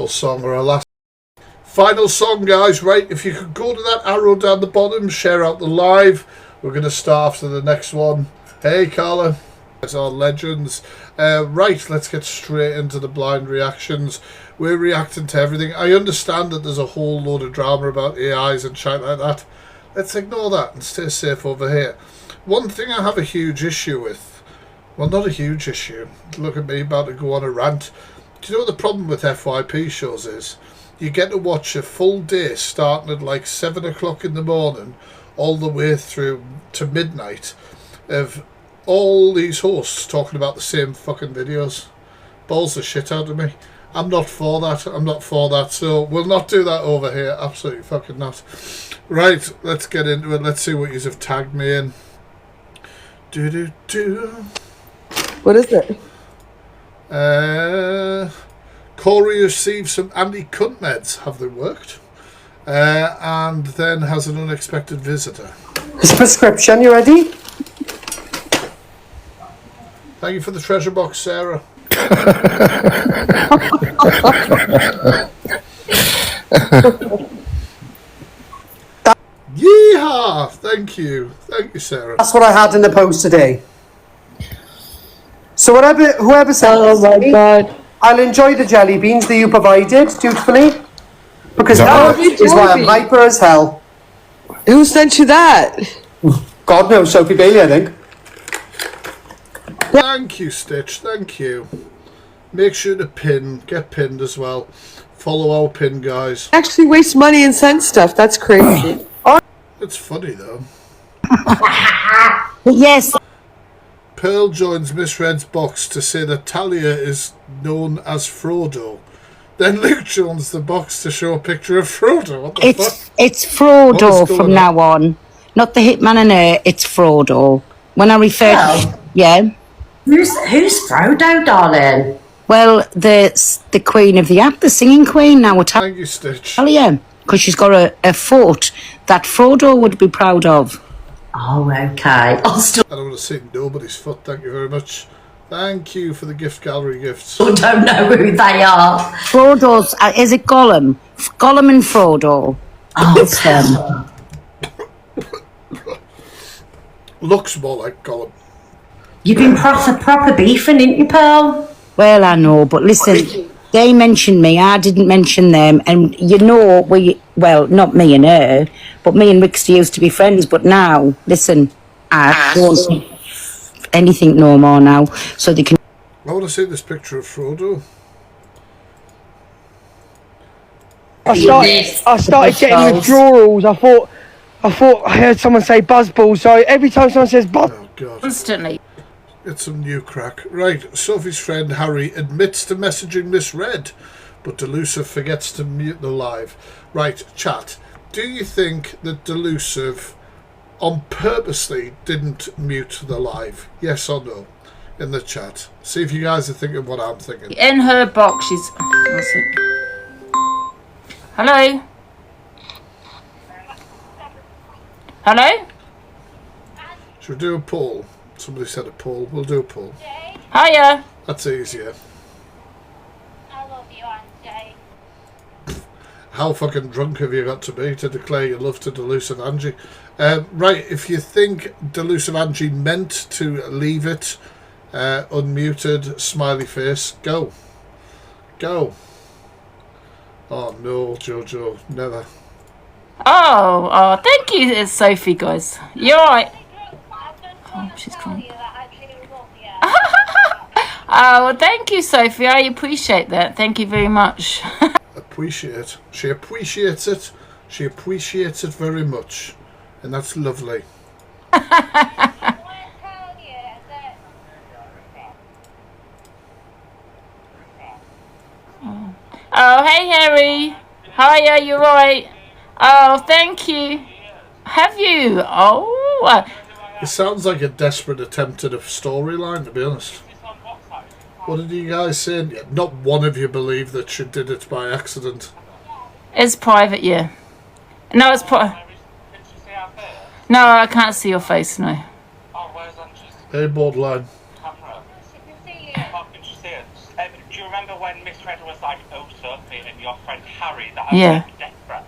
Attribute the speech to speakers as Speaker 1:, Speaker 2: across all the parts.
Speaker 1: song or a last final song, guys. Right, if you could go to that arrow down the bottom, share out the live. We're going to start after the next one. Hey, Carla. It's our legends. Right, let's get straight into the blind reactions. We're reacting to everything. I understand that there's a whole load of drama about AIs and shit like that. Let's ignore that and stay safe over here. One thing I have a huge issue with, well, not a huge issue, look at me about to go on a rant. Do you know what the problem with FYP shows is? You get to watch a full day starting at like 7 o'clock in the morning all the way through to midnight of all these hosts talking about the same fucking videos. Balls the shit out of me. I'm not for that. I'm not for that. So we'll not do that over here. Absolutely fucking not. Right, let's get into it. Let's see what you have tagged me in.
Speaker 2: What is it?
Speaker 1: Corey received some anti-cunt meds. Have they worked? And then has an unexpected visitor.
Speaker 2: It's a prescription. You ready?
Speaker 1: Thank you for the treasure box, Sarah. Yeehaw! Thank you, Sarah.
Speaker 2: That's what I had in the post today. So whoever sent
Speaker 3: Oh my god!
Speaker 2: I'll enjoy the jelly beans that you provided dutifully, because that is why I'm hyper as hell.
Speaker 3: Who sent you that?
Speaker 2: God knows, Sophie Bailey, I think.
Speaker 1: Thank you, Stitch. Thank you. Make sure to get pinned as well. Follow our pin, guys.
Speaker 3: Actually, waste money and send stuff. That's crazy.
Speaker 1: It's funny though.
Speaker 4: Yes.
Speaker 1: Pearl joins Miss Red's box to say that Talia is known as Frodo. Then Luke joins the box to show a picture of Frodo. What the fuck?
Speaker 4: It's Frodo from now on. Not the Hitman and her, it's Frodo. When I refer to... Yeah.
Speaker 5: Who's Frodo, darling?
Speaker 4: Well, the queen of the app, the singing queen now.
Speaker 1: Thank you, Stitch.
Speaker 4: Talia, because she's got a foot that Frodo would be proud of.
Speaker 5: Oh, okay.
Speaker 1: I don't want to see nobody's foot, thank you very much. Thank you for the gift gallery gifts.
Speaker 5: I don't know who they are.
Speaker 4: Frodo's, is it Gollum? Gollum and Frodo.
Speaker 5: Oh, it's them.
Speaker 1: Looks more like Gollum.
Speaker 5: You've been proper beefing, didn't you, Pearl?
Speaker 4: Well, I know, but listen, they mentioned me, I didn't mention them, and you know, well, not me and her, but me and Rixty used to be friends, but now, listen, I don't anything no more now, so they can...
Speaker 1: I want to see this picture of Frodo.
Speaker 6: I started getting withdrawals. I thought I heard someone say buzzball, so every time someone says buzz...
Speaker 1: Oh, God.
Speaker 4: Constantly.
Speaker 1: Get some new crack. Right, Sophie's friend Harry admits to messaging Miss Red, but Delusive forgets to mute the live. Right, chat. Do you think that Delusive on purposely didn't mute the live? Yes or no? In the chat. See if you guys are thinking what I'm thinking.
Speaker 7: In her box, she's... Hello? Hello?
Speaker 1: Should we do a poll? Somebody said a poll. We'll do a poll.
Speaker 7: Hiya.
Speaker 1: That's easier.
Speaker 8: I love you, Angie.
Speaker 1: How fucking drunk have you got to be to declare your love to Delusive Angie? Right, if you think Delusive Angie meant to leave it unmuted, smiley face, go. Go. Oh no, Jojo, never.
Speaker 7: Oh, thank you, Sophie, guys. You're right. Oh, she's crying. Oh, thank you, Sophie. I appreciate that. Thank you very much.
Speaker 1: Appreciate. She appreciates it. She appreciates it very much. And that's lovely.
Speaker 7: Oh, hey, Harry. Hiya, you're right. Oh, thank you. Have you? Oh.
Speaker 1: It sounds like a desperate attempt at a storyline, to be honest. What did you guys say? Not one of you believe that she did it by accident.
Speaker 7: It's private, yeah. No, it's private. No, I can't see your face, no.
Speaker 1: Hey, borderline.
Speaker 8: She can see you.
Speaker 9: Do you remember when Miss Red was like, oh Sophie and your friend Harry that I sent death threats.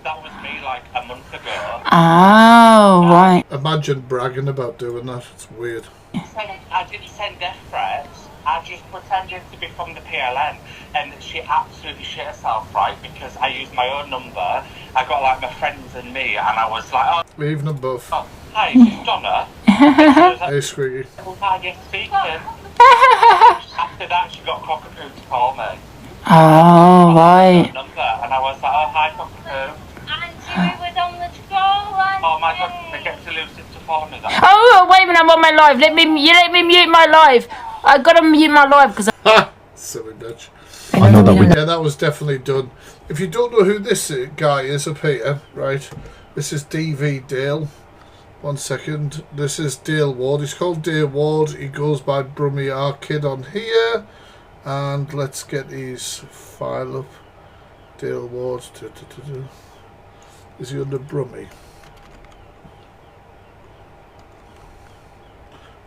Speaker 9: That was me like a month ago.
Speaker 7: Oh, right.
Speaker 1: Imagine bragging about doing that. It's weird.
Speaker 9: I didn't send death threats. I just pretended to be from the PLN, and she absolutely shit herself, right? Because I used my own number. I got like my friends and me, and I was like, oh,
Speaker 1: Leaving them both.
Speaker 9: oh hi, it's Donna.
Speaker 1: Hey, Squeaky.
Speaker 9: Hi, yes, speaking. After that, she got Cockapoo to call me.
Speaker 7: Oh, right.
Speaker 9: Number, and I was like, oh hi, Cockapoo.
Speaker 8: And you was on the scroll and...
Speaker 9: Oh my god, I get to lose it to phone me that.
Speaker 7: Oh, wait a minute, I'm on my live. Let me mute my live. I gotta mute my live because
Speaker 1: Ha! Silly bitch.
Speaker 10: I know that we
Speaker 1: Yeah, that was definitely done. If you don't know who this guy is up here, right? This is DV Dale. 1 second. This is Dale Ward. He's called Dale Ward. He goes by Brummy Kid on here. And let's get his file up. Dale Ward. Is he under Brummy?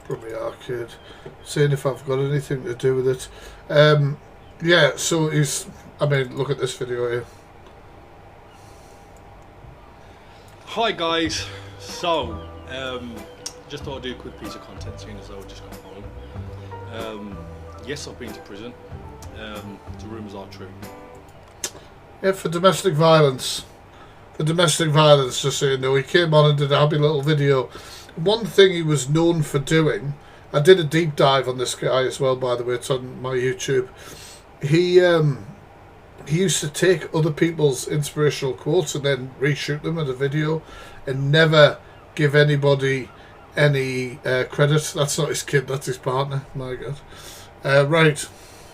Speaker 1: Brummy Arcade. Seeing if I've got anything to do with it. Yeah, so he's... I mean, look at this video here.
Speaker 11: Hi guys, so just thought I'd do a quick piece of content seeing as I would just come home. Yes, I've been to prison. The rumours are true.
Speaker 1: Yeah, for domestic violence. For domestic violence, just so you know. He came on and did a happy little video. One thing he was known for doing, I did a deep dive on this guy as well, by the way, it's on my YouTube. He used to take other people's inspirational quotes and then reshoot them in a video and never give anybody any credit. That's not his kid, that's his partner. My God. Right.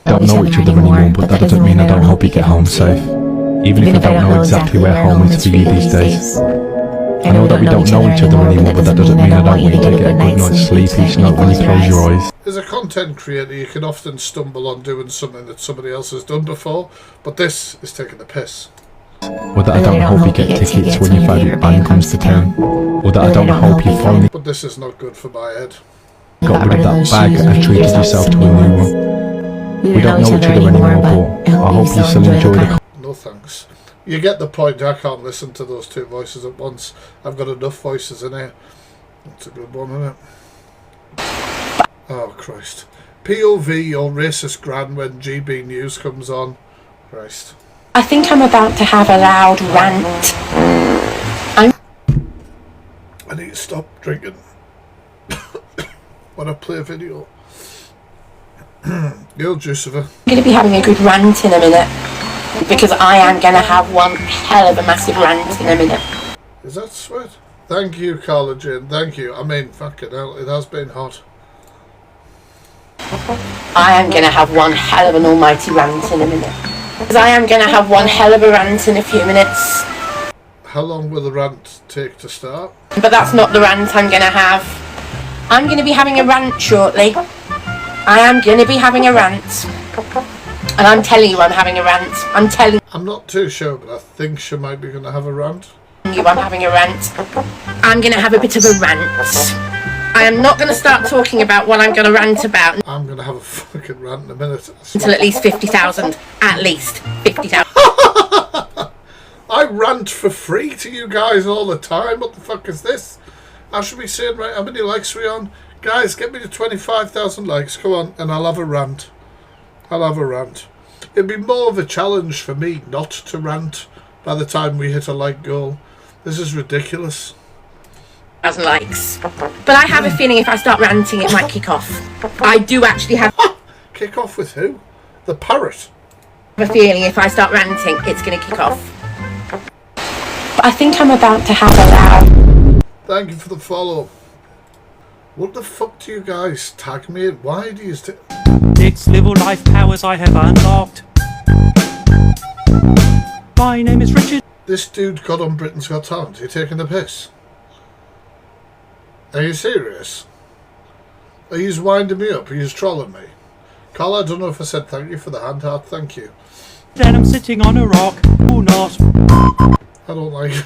Speaker 10: don't know each other anymore, but that doesn't mean I don't hope you get home safe. Even if I don't know exactly where home is for you these days. I know that we don't know each other anymore, but that doesn't mean I don't want you to get a good night's sleep each night when you close your eyes.
Speaker 1: As a content creator, you can often stumble on doing something that somebody else has done before, but this is taking the piss.
Speaker 10: Or that I don't hope you get tickets when your favourite band comes to town. Or that I don't hope you finally
Speaker 1: But this is not good for my head.
Speaker 10: got rid of that bag and treated yourself to a new one. We don't know each other anymore, but I hope you still enjoy the
Speaker 1: No thanks. You get the point. I can't listen to those two voices at once. I've got enough voices in here. That's a good one, isn't it? Oh, Christ. POV or racist gran when GB News comes on. Christ.
Speaker 5: I think I'm about to have a loud rant.
Speaker 1: I need to stop drinking when I play a video. Yo, Jucifer.
Speaker 5: I'm going to be having a good rant in a minute. Because I am going to have one hell of a massive rant in a minute.
Speaker 1: Is that sweat? Thank you, Carla Jane. Thank you. I mean, fucking hell, it has been hot.
Speaker 5: I am going to have one hell of an almighty rant in a minute. Because I am going to have one hell of a rant in a few minutes.
Speaker 1: How long will the rant take to start?
Speaker 5: But that's not the rant I'm going to have. I'm going to be having a rant shortly. I am going to be having a rant. And I'm telling you I'm having a rant.
Speaker 1: I'm not too sure, but I think she might be going to have a rant.
Speaker 5: I'm having a rant. I'm going to have a bit of a rant. I am not going to start talking about what I'm going to rant about.
Speaker 1: I'm going to have a fucking rant in a minute.
Speaker 5: Until at least 50,000. At least 50,000.
Speaker 1: I rant for free to you guys all the time. What the fuck is this? I should be saying, right, how many likes are we on? Guys, get me to 25,000 likes. Come on, and I'll have a rant. I'll have a rant. It'd be more of a challenge for me not to rant by the time we hit a like goal. This is ridiculous.
Speaker 5: 1,000 likes. But I have a feeling if I start ranting it might kick off. I do actually have
Speaker 1: Kick off with who? The parrot.
Speaker 5: a feeling if I start ranting it's going to kick off. But I think I'm about to have a loud...
Speaker 1: Thank you for the follow. What the fuck do you guys tag me in? Why do you...
Speaker 12: It's little life powers I have unlocked. My name is Richard.
Speaker 1: This dude got on Britain's Got Talent. Are you taking the piss? Are you serious? Are you winding me up? Are you trolling me? Carl, I don't know if I said thank you for the hand heart. Thank you.
Speaker 12: Then I'm sitting on a rock. Who not?
Speaker 1: I don't like it.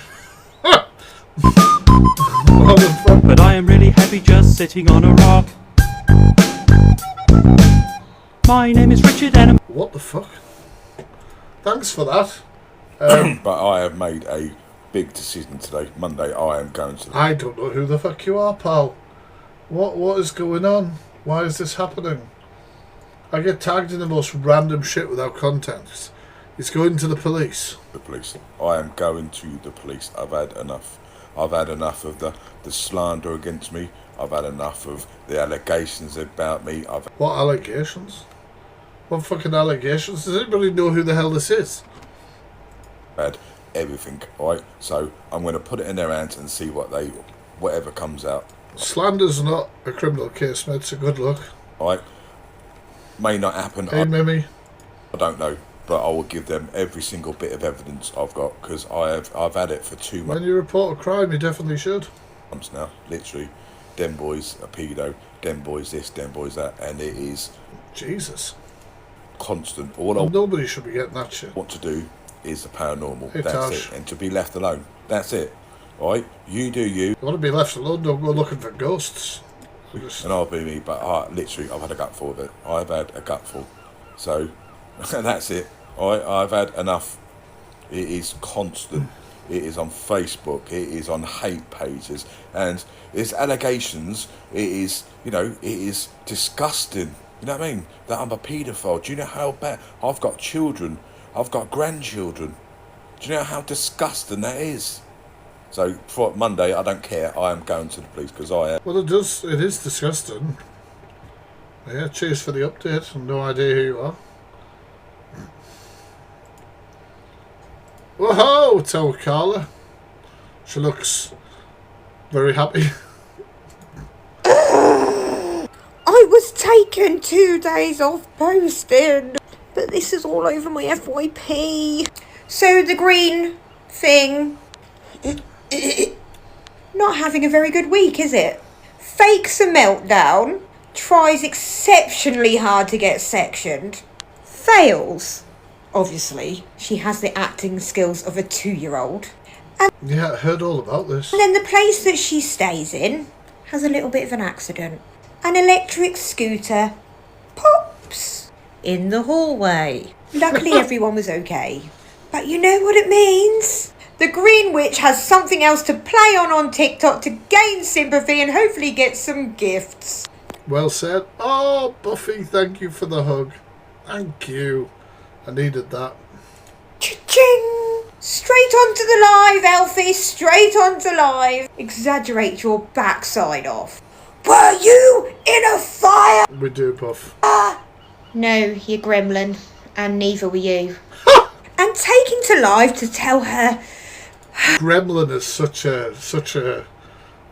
Speaker 12: But I am really happy just sitting on a rock. My name is Richard and I'm...
Speaker 1: What the fuck? Thanks for that.
Speaker 13: But I have made a big decision today. Monday, I am going to...
Speaker 1: I don't know who the fuck you are, pal. What is going on? Why is this happening? I get tagged in the most random shit without context. He's going to the police.
Speaker 13: The police. I am going to the police. I've had enough. I've had enough of the slander against me. I've had enough of the allegations about me.
Speaker 1: What allegations? What fucking allegations? Does anybody know who the hell this is?
Speaker 13: I've had everything, right? So I'm going to put it in their hands and see whatever comes out.
Speaker 1: Slander's not a criminal case, mate, so good luck.
Speaker 13: Right? May not happen.
Speaker 1: Hey, Mimi.
Speaker 13: I don't know, but I will give them every single bit of evidence I've got, because I've had it for 2 months.
Speaker 1: When you report a crime, you definitely should.
Speaker 13: Now, literally, them boys a pedo, them boys this, them boys that, and it is...
Speaker 1: Jesus.
Speaker 13: Constant.
Speaker 1: Nobody should be getting that shit.
Speaker 13: Want to do is the paranormal.
Speaker 1: Hey,
Speaker 13: that's
Speaker 1: Tash.
Speaker 13: it. And to be left alone. That's it. Right? You do you.
Speaker 1: You want to be left alone, don't go looking for ghosts.
Speaker 13: And I'll be me, but literally, I've had a gutful of it. I've had a gutful. So, that's it. I've had enough. It is constant. It is on Facebook. It is on hate pages. And it's allegations. It is, it is disgusting. You know what I mean? That I'm a paedophile. Do you know how bad? I've got children. I've got grandchildren. Do you know how disgusting that is? So for Monday, I don't care. I am going to the police because I am.
Speaker 1: Well, it is disgusting. Yeah, cheers for the update. No idea who you are. Whoa, tell Carla. She looks very happy.
Speaker 14: I was taken 2 days off posting, but this is all over my FYP. So the green thing... Not having a very good week, is it? Fakes a meltdown, tries exceptionally hard to get sectioned, fails. Obviously, she has the acting skills of a 2-year-old.
Speaker 1: Yeah, I heard all about this.
Speaker 14: And then the place that she stays in has a little bit of an accident. An electric scooter pops in the hallway. Luckily, everyone was okay. But you know what it means? The Green Witch has something else to play on TikTok to gain sympathy and hopefully get some gifts.
Speaker 1: Well said. Oh, Buffy, thank you for the hug. Thank you. I needed that.
Speaker 14: Cha-ching! Straight onto the live, Elfie. Straight onto live. Exaggerate your backside off. Were you in a fire?
Speaker 1: We do, Buff.
Speaker 14: No, you gremlin. And neither were you. And taking to live to tell her...
Speaker 1: Gremlin is such an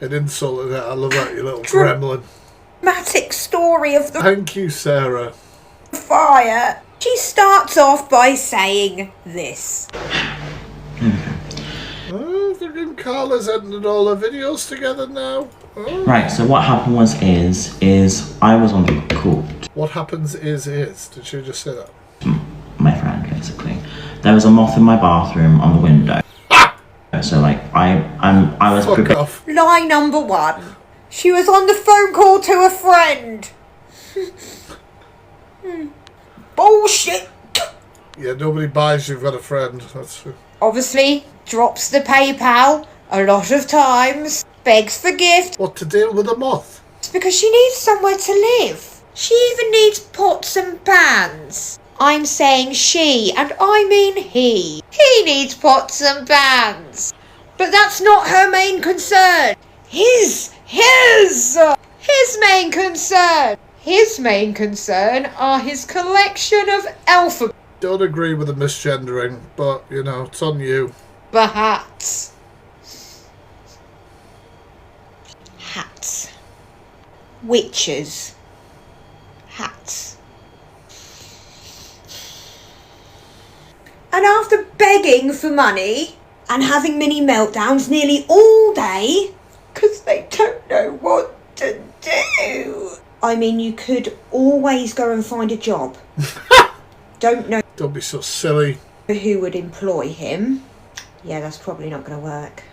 Speaker 1: insult, isn't it? I love that, you little gremlin.
Speaker 14: Dramatic story of the...
Speaker 1: Thank you, Sarah.
Speaker 14: Fire. She starts off by saying this.
Speaker 1: Oh, freaking Carla's edited all her videos together now. Oh.
Speaker 15: Right, so what happened is I was on the call.
Speaker 1: What happens is. Did she just say that?
Speaker 15: My friend, basically. There was a moth in my bathroom on the window. So like I was prepared.
Speaker 14: Lie number 1. She was on the phone call to a friend. Bullshit.
Speaker 1: Yeah, nobody buys you've got a friend. That's true.
Speaker 14: Obviously, drops the PayPal a lot of times. Begs for gift.
Speaker 1: What to deal with a moth?
Speaker 14: It's because she needs somewhere to live. She even needs pots and pans. I'm saying she, and I mean he. He needs pots and pans. But that's not her main concern. His main concern. His main concern are his collection of alphabets.
Speaker 1: Don't agree with the misgendering, but, it's on you.
Speaker 14: Hats. Witches. Hats. And after begging for money and having mini meltdowns nearly all day, because they don't know what to do. I mean, you could always go and find a job.
Speaker 1: Don't be so silly.
Speaker 14: Who would employ him? Yeah, that's probably not going to work.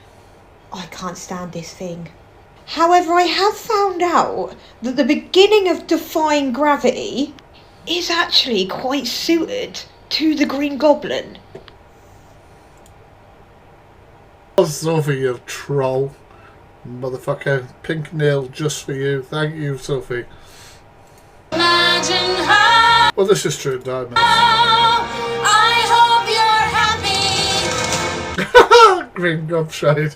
Speaker 14: I can't stand this thing. However, I have found out that the beginning of Defying Gravity is actually quite suited to the Green Goblin.
Speaker 1: Oh, Sophie, you troll. Motherfucker. Pink nail just for you. Thank you, Sophie. Well, this is true, Diamond.
Speaker 16: I hope you're happy.
Speaker 1: Green gobshite.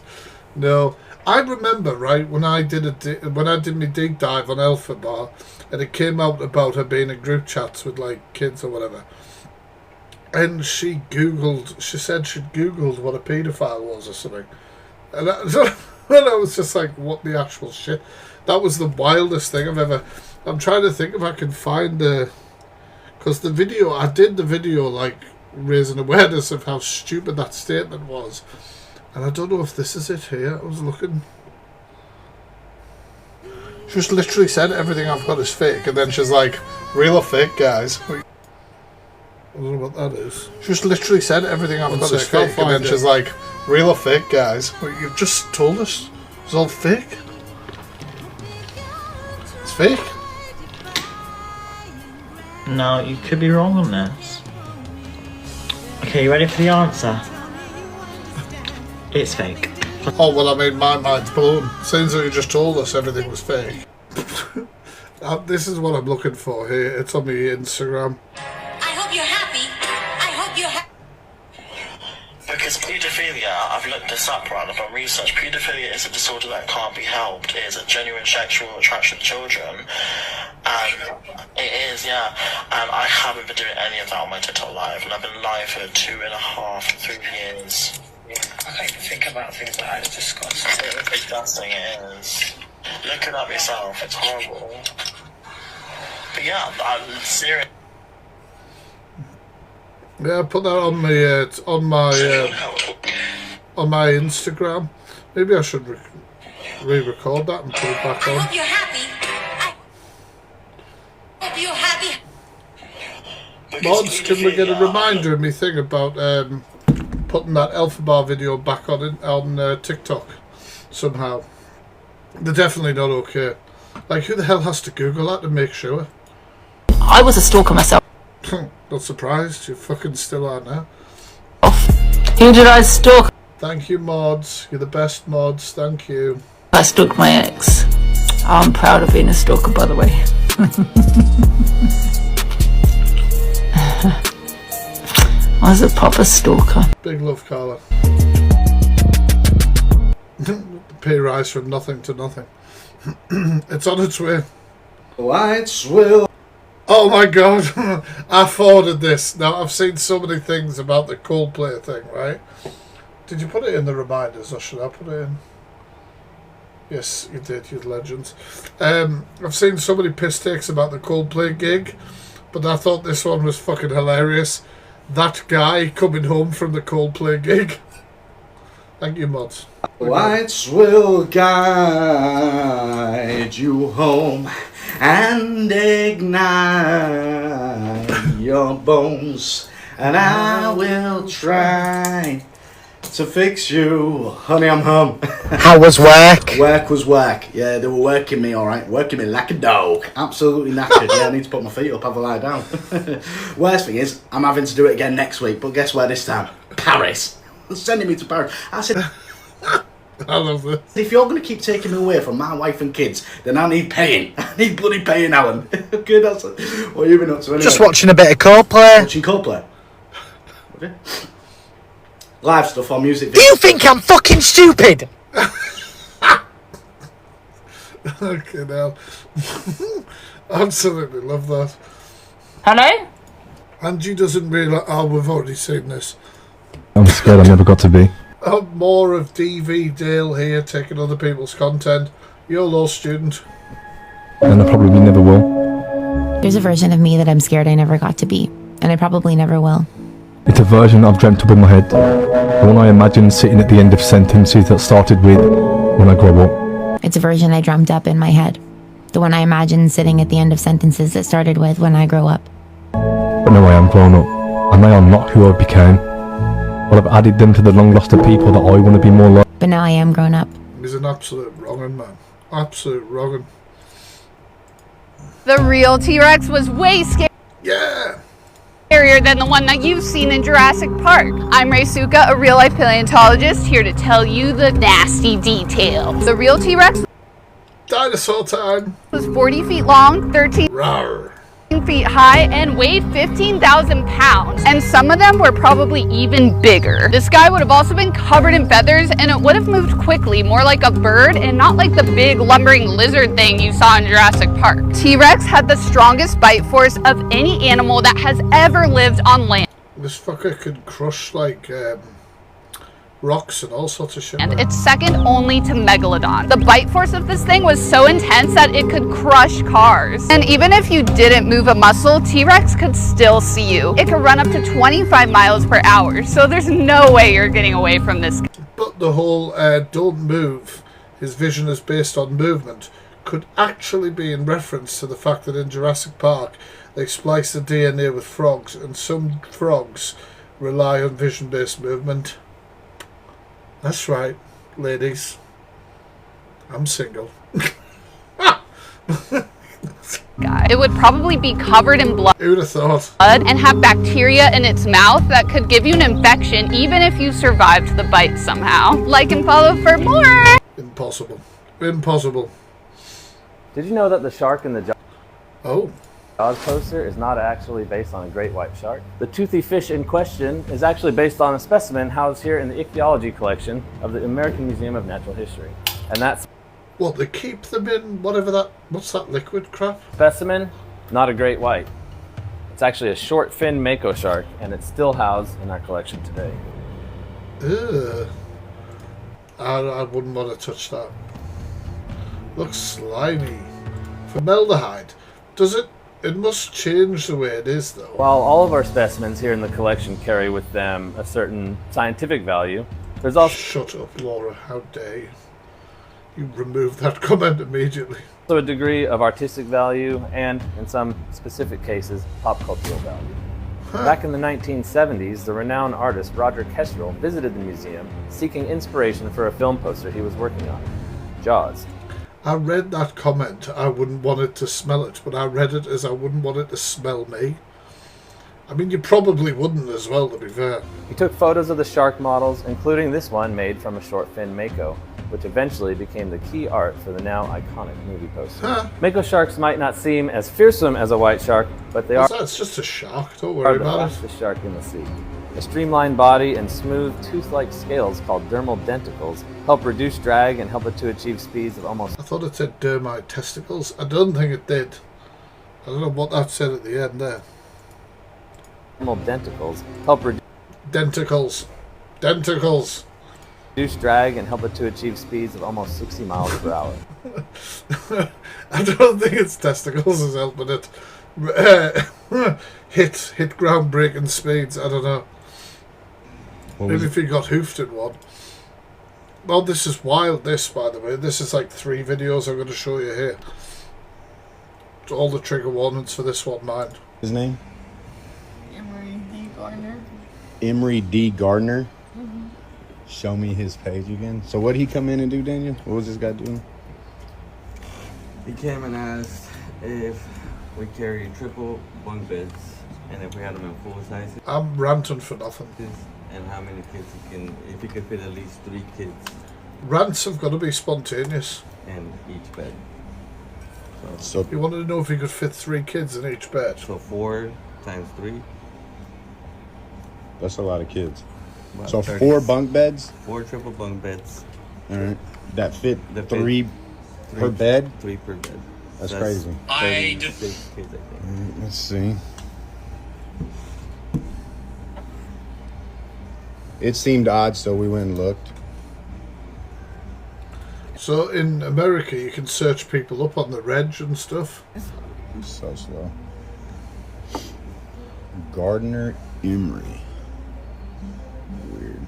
Speaker 1: No. I remember, right, when I did my deep dive on Alpha Bar, and it came out about her being in group chats with, like, kids or whatever. And she said she'd Googled what a paedophile was or something. And I was just like, what the actual shit? That was the wildest thing I've ever... I'm trying to think if I can find the... Because the video, I did the video, like, raising awareness of how stupid that statement was. And I don't know if this is it here. I was looking... She just literally said everything I've got is fake. And then she's like, real or fake, guys? I don't know what that is. She just literally said everything I've got is fake. And then she's like, real or fake, guys? Well, you've just told us. It's all fake. It's fake.
Speaker 15: No, you could be wrong on this. Okay, you ready for the answer? It's fake.
Speaker 1: Oh, well, I mean, my mind's blown. Since you just told us everything was fake. This is what I'm looking for here. It's on my Instagram.
Speaker 16: I hope you're happy. I hope you're happy.
Speaker 15: Because paedophilia, I've looked this up, right, I've done research. Paedophilia is a disorder that can't be helped. It is a genuine sexual attraction to children. And it is, yeah. And I haven't been doing any of that on my TikTok live. And I've been live for 2.5 to 3 years. I can't even think about things like that. It's disgusting. It's disgusting, it is. Look it up yourself. It's horrible. But yeah, I'm serious.
Speaker 1: Yeah, I put that on my Instagram. Maybe I should re-record that and put it back on.
Speaker 16: I hope you're happy. I hope you're happy.
Speaker 1: Mods, can we get a reminder of me thing about putting that Alpha Bar video back on TikTok somehow? They're definitely not okay. Like, who the hell has to Google that to make sure?
Speaker 7: I was a stalker myself.
Speaker 1: Not surprised, you fucking still are now.
Speaker 7: Who did I stalk?
Speaker 1: Thank you, mods. You're the best mods. Thank you.
Speaker 7: I stalked my ex. I'm proud of being a stalker, by the way. I was a proper stalker.
Speaker 1: Big love, Carla. Pay rise from nothing to nothing. It's on its way.
Speaker 17: White swill.
Speaker 1: Oh my god, I forwarded this. Now, I've seen so many things about the Coldplay thing, right? Did you put it in the reminders, or should I put it in? Yes, you did, you legends. I've seen so many piss takes about the Coldplay gig, but I thought this one was fucking hilarious. That guy coming home from the Coldplay gig. Thank you, mods.
Speaker 17: Lights will guide you home and ignite your bones, and I will try to fix you. Honey, I'm home.
Speaker 6: How was work?
Speaker 17: Work was work. Yeah, they were working me, alright. Working me like a dog. Absolutely knackered. Yeah, I need to put my feet up, have a lie down. Worst thing is, I'm having to do it again next week, but guess where this time? Paris. Sending me to Paris. I said,
Speaker 1: I love this.
Speaker 17: If you're going to keep taking me away from my wife and kids, then I need paying. I need bloody paying, Alan. Okay, that's it. What have you been up to anyway?
Speaker 6: Just watching a bit of Coldplay.
Speaker 17: Watching Coldplay? Okay. Live stuff or music videos.
Speaker 6: Do you think I'm fucking stupid?
Speaker 1: Okay, now. Absolutely love that.
Speaker 7: Hello?
Speaker 1: Angie doesn't realise... Oh, we've already seen this.
Speaker 10: I'm scared I never got to be.
Speaker 1: More of DV Dale here, taking other people's content. YOLO student.
Speaker 10: And I probably never will.
Speaker 18: There's a version of me that I'm scared I never got to be, and I probably never will.
Speaker 10: It's a version I've dreamt up in my head. The one I imagine sitting at the end of sentences that started with, when I grow up.
Speaker 18: It's a version I dreamt up in my head. The one I imagine sitting at the end of sentences that started with, when I grow up.
Speaker 10: But now I am grown up, and I am not who I became. But I've added them to the long list of people that I want to be more like.
Speaker 18: But now I am grown up.
Speaker 1: He's an absolute wrong'un, man. Absolute wrong'un.
Speaker 19: The real T-Rex was way scarier
Speaker 1: Yeah.
Speaker 19: scarier than the one that you've seen in Jurassic Park. I'm Ray Suka, a real-life paleontologist, here to tell you the nasty details. The real T-Rex
Speaker 1: Dinosaur time.
Speaker 19: was 40 feet long, 13 feet high, and weighed 15,000 pounds. And some of them were probably even bigger. This guy would have also been covered in feathers, and it would have moved quickly, more like a bird and not like the big lumbering lizard thing you saw in Jurassic Park. T-Rex had the strongest bite force of any animal that has ever lived on land.
Speaker 1: This fucker could crush like rocks and all sorts of shit.
Speaker 19: And it's second only to Megalodon. The bite force of this thing was so intense that it could crush cars. And even if you didn't move a muscle, T-Rex could still see you. It could run up to 25 miles per hour, so there's no way you're getting away from this.
Speaker 1: But the whole don't move, his vision is based on movement, could actually be in reference to the fact that in Jurassic Park they splice the DNA with frogs, and some frogs rely on vision-based movement. That's right, ladies. I'm single.
Speaker 19: It would probably be covered in blood.
Speaker 1: Who'd have thought?
Speaker 19: And have bacteria in its mouth that could give you an infection even if you survived the bite somehow. Like and follow for more.
Speaker 1: Impossible. Impossible.
Speaker 20: Did you know that the shark in the
Speaker 1: Jaws
Speaker 20: poster is not actually based on a great white shark? The toothy fish in question is actually based on a specimen housed here in the ichthyology collection of the American Museum of Natural History. And that's
Speaker 1: what, they keep them in whatever that, what's that liquid crap?
Speaker 20: Specimen, not a great white. It's actually a short fin mako shark, and it's still housed in our collection today.
Speaker 1: Ugh. I wouldn't want to touch that. Looks slimy. Formaldehyde. Does it? It must change the way it is, though.
Speaker 20: While all of our specimens here in the collection carry with them a certain scientific value, there's also...
Speaker 1: Shut up, Laura. How dare you. You removed that comment immediately.
Speaker 20: Also a degree of artistic value and, in some specific cases, pop cultural value. Back in the 1970s, the renowned artist Roger Kestrel visited the museum seeking inspiration for a film poster he was working on, Jaws.
Speaker 1: I read that comment, I wouldn't want it to smell it, but I read it as I wouldn't want it to smell me. I mean, you probably wouldn't as well, to be fair.
Speaker 20: He took photos of the shark models, including this one made from a short fin mako, which eventually became the key art for the now iconic movie poster. Mako sharks might not seem as fearsome as a white shark, but they are...
Speaker 1: It's just a shark, don't worry about it.
Speaker 20: The shark in the sea. A streamlined body and smooth tooth-like scales called dermal denticles help reduce drag and help it to achieve speeds of almost...
Speaker 1: I thought it said dermite testicles. I don't think it did. I don't know what that said at the end there.
Speaker 20: Dermal denticles help reduce...
Speaker 1: Denticles. Denticles.
Speaker 20: Reduce drag and help it to achieve speeds of almost 60 miles per hour.
Speaker 1: I don't think it's testicles is helping it hit groundbreaking speeds. I don't know. Maybe if he got hoofed in one. Well, this is wild, this, by the way. This is like 3 videos I'm going to show you here. All the trigger warnings for this one, mind.
Speaker 21: His name?
Speaker 22: Emery D. Gardner.
Speaker 21: Emery D. Gardner? Show me his page again. So what did he come in and do, Daniel? What was this guy doing?
Speaker 23: He came and asked if we carry triple bunk beds and if we had them in full size.
Speaker 1: I'm ranting for nothing.
Speaker 23: And how many kids he can, if he could fit at least 3 kids.
Speaker 1: Rants have got to be spontaneous.
Speaker 23: In each bed.
Speaker 21: So
Speaker 1: you wanted to know if he could fit 3 kids in each bed.
Speaker 23: So 4 times 3.
Speaker 21: That's a lot of kids.
Speaker 23: About
Speaker 21: So
Speaker 23: 30.
Speaker 21: 4 bunk beds?
Speaker 23: 4 triple bunk beds.
Speaker 21: All right. That fit
Speaker 23: That
Speaker 21: 3 per bed?
Speaker 23: 3 per bed.
Speaker 21: That's
Speaker 23: So
Speaker 21: crazy.
Speaker 23: 36 kids, I think.
Speaker 21: Let's see. It seemed odd, so we went and looked.
Speaker 1: So in America, you can search people up on the reg and stuff.
Speaker 21: It's so slow. Gardner Emery. Weird.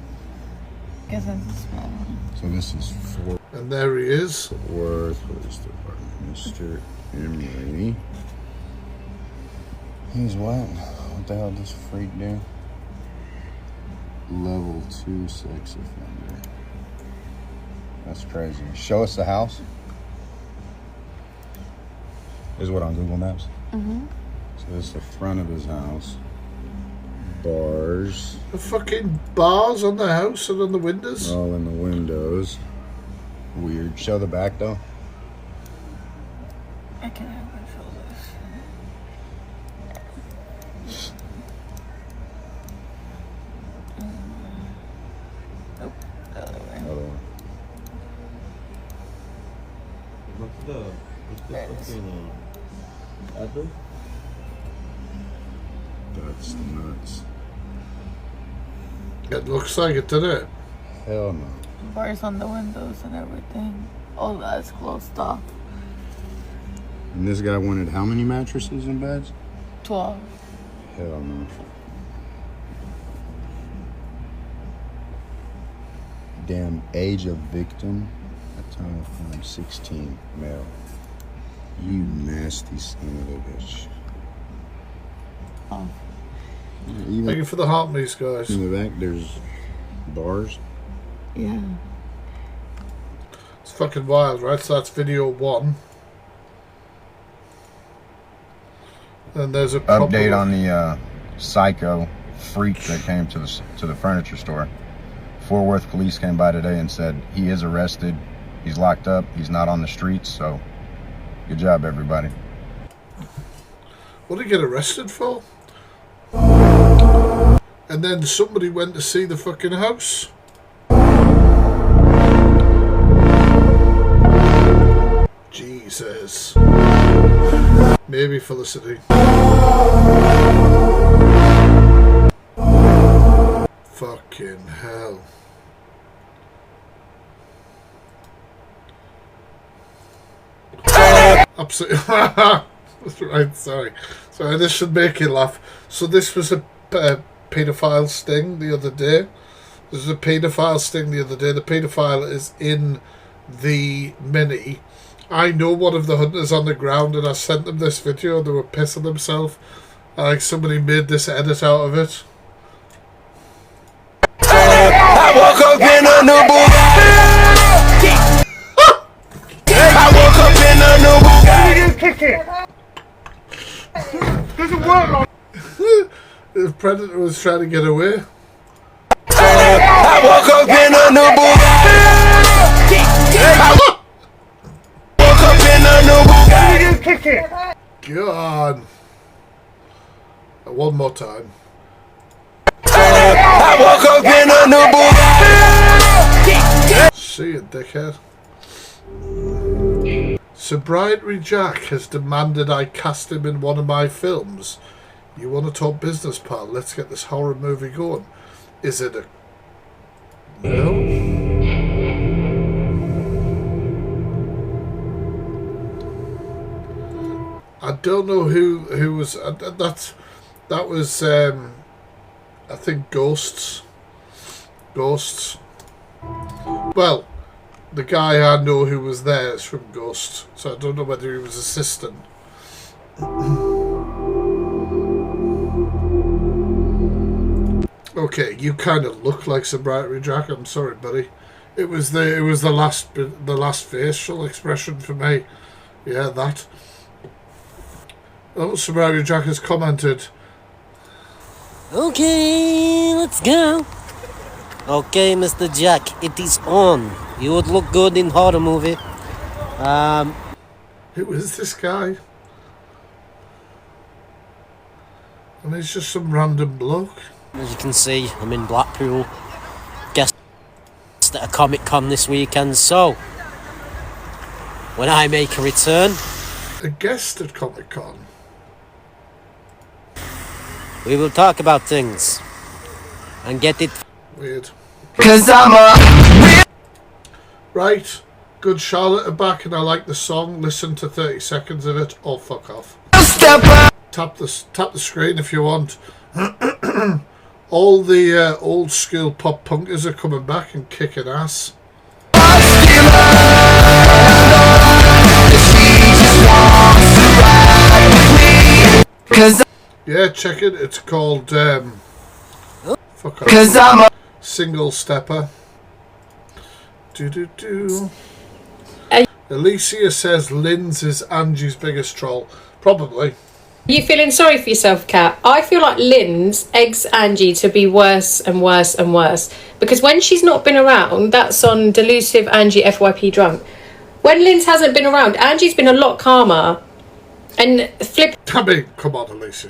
Speaker 22: Guess that's a small one.
Speaker 21: So this is Fort
Speaker 1: And there he is.
Speaker 21: Worth Police Department. Mr. Emery. He's what? What the hell does this freak do? Level 2 sex offender. That's crazy. Show us the house. This is what on Google Maps.
Speaker 22: Mm-hmm.
Speaker 21: So this is the front of his house. bars.
Speaker 1: The fucking bars on the house and on the windows.
Speaker 21: All in the windows. Weird. Show the back though.
Speaker 22: I can't have my shoulders. Nope, the other way.
Speaker 21: Other one.
Speaker 23: What's the address?
Speaker 21: That's nuts.
Speaker 1: It looks like it, doesn't it?
Speaker 21: Hell no.
Speaker 22: Bars on the windows and everything. All that's closed off.
Speaker 21: And this guy wanted how many mattresses and beds?
Speaker 22: 12.
Speaker 21: Hell no. Damn age of victim. At time of crime 16 male. You nasty son of a bitch.
Speaker 22: Oh.
Speaker 1: Thank you for the heart piece, guys.
Speaker 21: In the back there's bars.
Speaker 22: Yeah.
Speaker 1: It's fucking wild, right? So that's video 1. And there's a
Speaker 21: Update on the psycho freak that came to the furniture store. Fort Worth police came by today and said he is arrested. He's locked up. He's not on the streets. So, good job, everybody.
Speaker 1: What did he get arrested for? And then somebody went to see the fucking house. Jesus. Maybe Felicity. Fucking hell. Absolutely. Right, sorry. Sorry, this should make you laugh. So this was a paedophile sting the other day. This was a paedophile sting the other day. The paedophile is in the Mini. I know one of the hunters on the ground, and I sent them this video. They were pissing themselves. Like somebody made this edit out of it.
Speaker 2: I woke up in a new Bugatti. I woke up in a new Bugatti.
Speaker 6: Kick it. Doesn't work like.
Speaker 1: The predator was trying to get away.
Speaker 2: I woke up in a new Bugatti. I woke up in a new Bugatti.
Speaker 6: Kick it.
Speaker 1: God. One more time.
Speaker 2: I woke up in a new Bugatti.
Speaker 1: See you, dickhead. Sobriety Jack has demanded I cast him in one of my films. You want to talk business, pal? Let's get this horror movie going. Is it a... No? I don't know who was... That was... I think Ghosts. Well, the guy I know who was there is from Ghost, so I don't know whether he was assistant. Okay, you kind of look like Sobriety Jack. I'm sorry, buddy. It was the last facial expression for me. Yeah, that. Oh, Sobriety Jack has commented.
Speaker 3: Okay, let's go. Okay, Mr. Jack, it is on. You would look good in horror movie.
Speaker 1: Who is this guy? I mean, it's just some random bloke.
Speaker 3: As you can see, I'm in Blackpool. Guest at a Comic-Con this weekend, so when I make a return...
Speaker 1: A guest at Comic-Con?
Speaker 3: We will talk about things. And get it...
Speaker 1: Weird.
Speaker 2: 'Cause I'm a...
Speaker 1: Right. Good Charlotte are back and I like the song. Listen to 30 seconds of it or fuck off. Tap the screen if you want. All the old school pop punkers are coming back and kicking ass. Yeah, check it. It's called fuck off. Single Stepper. Do. Alicia says Lynn's is Angie's biggest troll. Probably.
Speaker 4: You feeling sorry for yourself, Kat? I feel like Lynn's eggs Angie to be worse and worse and worse. Because when she's not been around, that's on Delusive Angie FYP Drunk. When Lynn's hasn't been around, Angie's been a lot calmer. And flip.
Speaker 1: I mean, come on, Alicia.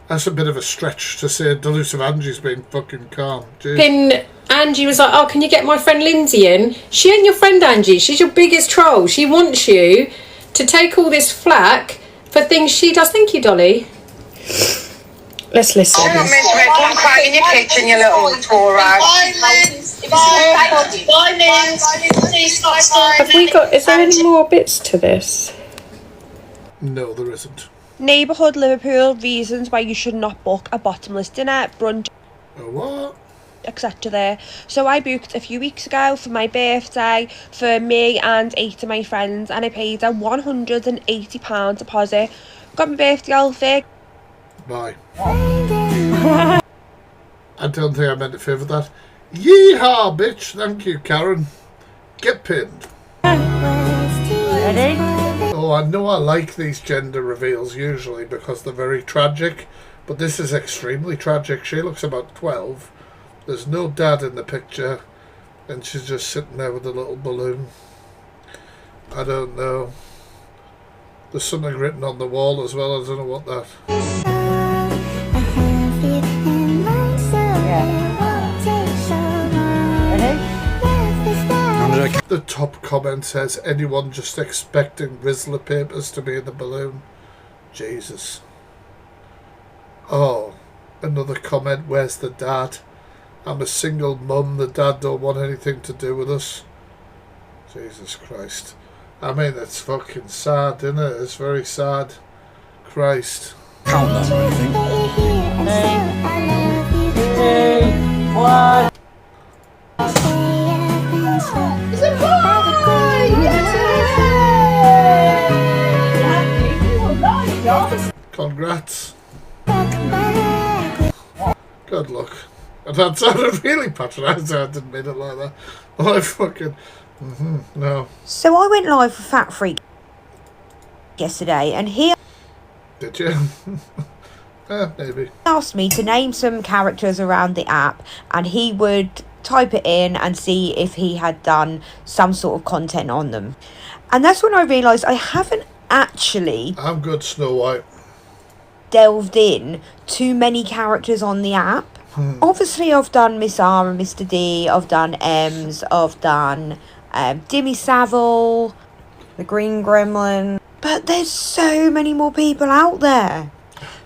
Speaker 1: That's a bit of a stretch to say Delusive Angie's been fucking calm. Jeez.
Speaker 4: Angie was like, oh, can you get my friend Lindsay in? She ain't your friend, Angie. She's your biggest troll. She wants you to take all this flack for things she does. Thank you, Dolly. Let's listen.
Speaker 5: Shut up, Miss Red. Don't cry in your kitchen, you little tour rag.
Speaker 4: Have we got... Is there any more bits to this?
Speaker 1: No, there isn't.
Speaker 8: Neighbourhood Liverpool reasons why you should not book a bottomless dinner, brunch,
Speaker 1: what?
Speaker 8: etc. there. So I booked a few weeks ago for my birthday for me and 8 of my friends, and I paid a £180 deposit. Got my birthday outfit.
Speaker 1: Bye. I don't think I meant to favour that. Yeehaw, bitch. Thank you, Karen. Get pinned.
Speaker 8: Ready?
Speaker 1: Oh, I know I like these gender reveals usually because they're very tragic, but this is extremely tragic. She looks about 12. There's no dad in the picture, and she's just sitting there with a little balloon. I don't know. There's something written on the wall as well. I don't know what that. The top comment says, anyone just expecting Rizzler papers to be in the balloon? Jesus. Oh, another comment, where's the dad? I'm a single mum, the dad don't want anything to do with us. Jesus Christ. I mean, it's fucking sad, isn't it? It's very sad. Christ.
Speaker 2: Count them, I think.
Speaker 5: 3, 2, 1.
Speaker 1: Congrats. Good luck. That sounded really patronising. I didn't mean it like that. I fucking... no.
Speaker 14: So I went live for TheFactFreak yesterday, and he...
Speaker 1: Did you? Maybe.
Speaker 14: asked me to name some characters around the app, and he would type it in and see if he had done some sort of content on them. And that's when I realised I haven't actually...
Speaker 1: I'm good, Snow White.
Speaker 14: ...delved in too many characters on the app. Obviously, I've done Miss R and Mr. D, I've done Ems, I've done Dimmy Savile, the Green Gremlin. But there's so many more people out there.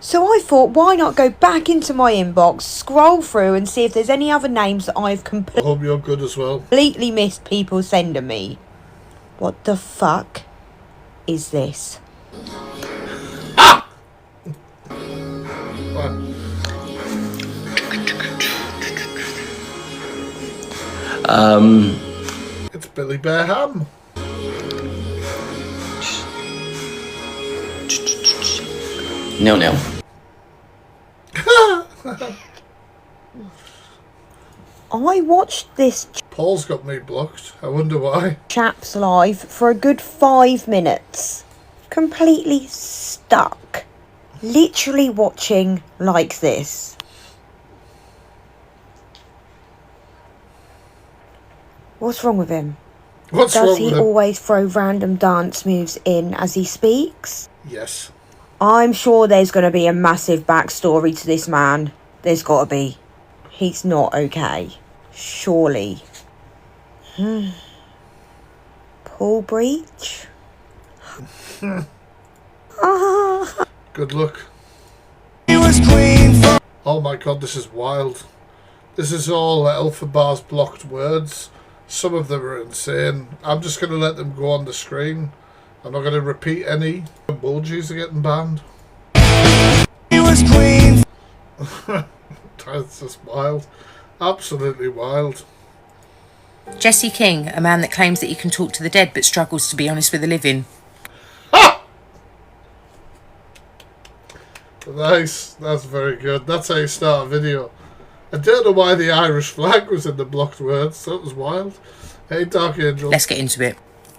Speaker 14: So I thought, why not go back into my inbox, scroll through and see if there's any other names that I've
Speaker 1: I hope you're good as well.
Speaker 14: completely missed people sending me. What the fuck is this?
Speaker 1: It's Billy Bear Ham.
Speaker 23: Nil.
Speaker 14: I watched this
Speaker 1: Paul's got me blocked. I wonder why.
Speaker 14: chap's live for a good 5 minutes. Completely stuck. Literally watching like this. What's wrong with him?
Speaker 1: What's
Speaker 14: Does
Speaker 1: wrong
Speaker 14: he
Speaker 1: with him?
Speaker 14: always throw random dance moves in as he speaks?
Speaker 1: Yes.
Speaker 14: I'm sure there's going to be a massive backstory to this man. There's got to be. He's not okay. Surely. Paul Breach?
Speaker 1: Good luck. Oh my god, this is wild. This is all Alpha Bar's blocked words. Some of them are insane. I'm just going to let them go on the screen. I'm not going to repeat any. Emojis are getting banned. That's just wild. Absolutely wild.
Speaker 9: Jesse King, a man that claims that he can talk to the dead but struggles to be honest with the living.
Speaker 1: Nice. That's very good. That's how you start a video. I don't know why the Irish flag was in the blocked words. That was wild. Hey, Dark Angel.
Speaker 9: Let's get into it.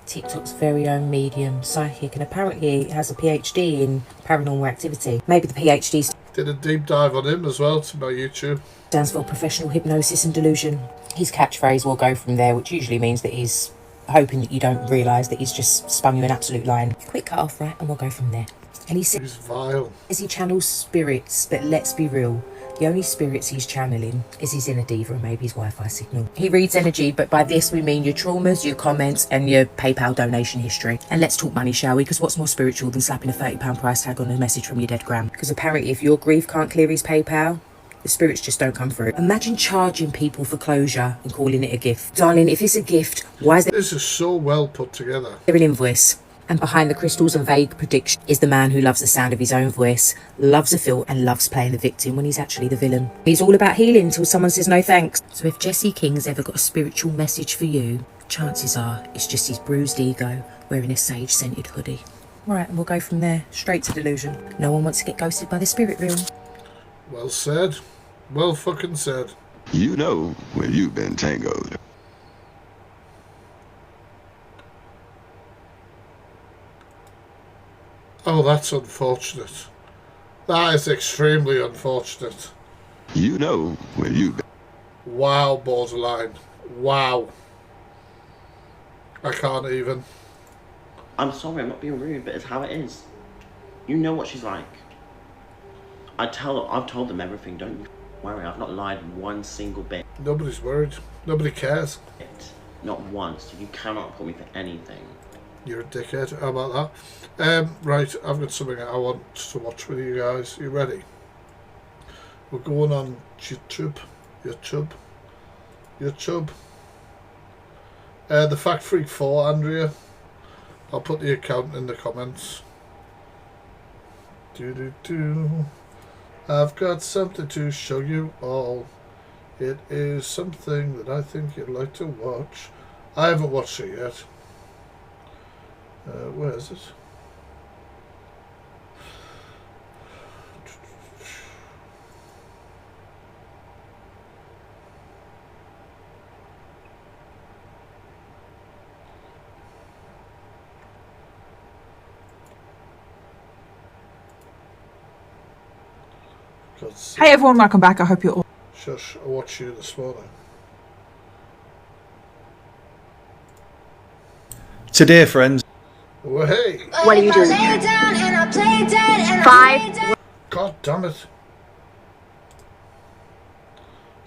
Speaker 9: TikTok's very own medium, psychic, and apparently has a PhD in paranormal activity. Maybe the PhD
Speaker 1: Did a deep dive on him as well to my YouTube.
Speaker 9: stands for professional hypnosis and delusion. His catchphrase will go from there, which usually means that he's hoping that you don't realise that he's just spun you an absolute line. Quick cut off, right, and we'll go from there. And he says,
Speaker 1: he's vile.
Speaker 9: He channels spirits, but let's be real. The only spirits he's channeling is his inner diva and maybe his Wi-Fi signal. He reads energy, but by this we mean your traumas, your comments, and your PayPal donation history. And let's talk money, shall we? Because what's more spiritual than slapping a £30 price tag on a message from your dead gram? Because apparently if your grief can't clear his PayPal, the spirits just don't come through. Imagine charging people for closure and calling it a gift. Darling, if it's a gift, why is
Speaker 1: This is so well put together.
Speaker 9: there an invoice? And behind the crystals and vague prediction is the man who loves the sound of his own voice, loves a feel, and loves playing the victim when he's actually the villain. He's all about healing until someone says no thanks. So if Jesse King's ever got a spiritual message for you, chances are it's just his bruised ego wearing a sage-scented hoodie. Right, and we'll go from there, straight to delusion. No one wants to get ghosted by the spirit realm.
Speaker 1: Well said. Well fucking said.
Speaker 11: You know when you've been tangoed.
Speaker 1: Oh, that's unfortunate. That is extremely unfortunate.
Speaker 11: You know when you've been...
Speaker 1: Wow, borderline. Wow. I can't even.
Speaker 12: I'm sorry, I'm not being rude, but it's how it is. You know what she's like. I've told them everything, don't you worry. I've not lied one single bit.
Speaker 1: Nobody's worried. Nobody cares.
Speaker 12: Not once. You cannot put me for anything.
Speaker 1: You're a dickhead. How about that? Right, I've got something I want to watch with you guys. You ready? We're going on YouTube. TheFactFreak 4, Andrea. I'll put the account in the comments. I've got something to show you all. It is something that I think you'd like to watch. I haven't watched it yet. Where is it?
Speaker 13: Hey everyone, welcome back. I hope you're all...
Speaker 1: Shush, I watched you this morning.
Speaker 24: Today, friends.
Speaker 1: Oh, hey.
Speaker 13: What are you doing? 5.
Speaker 1: God damn it.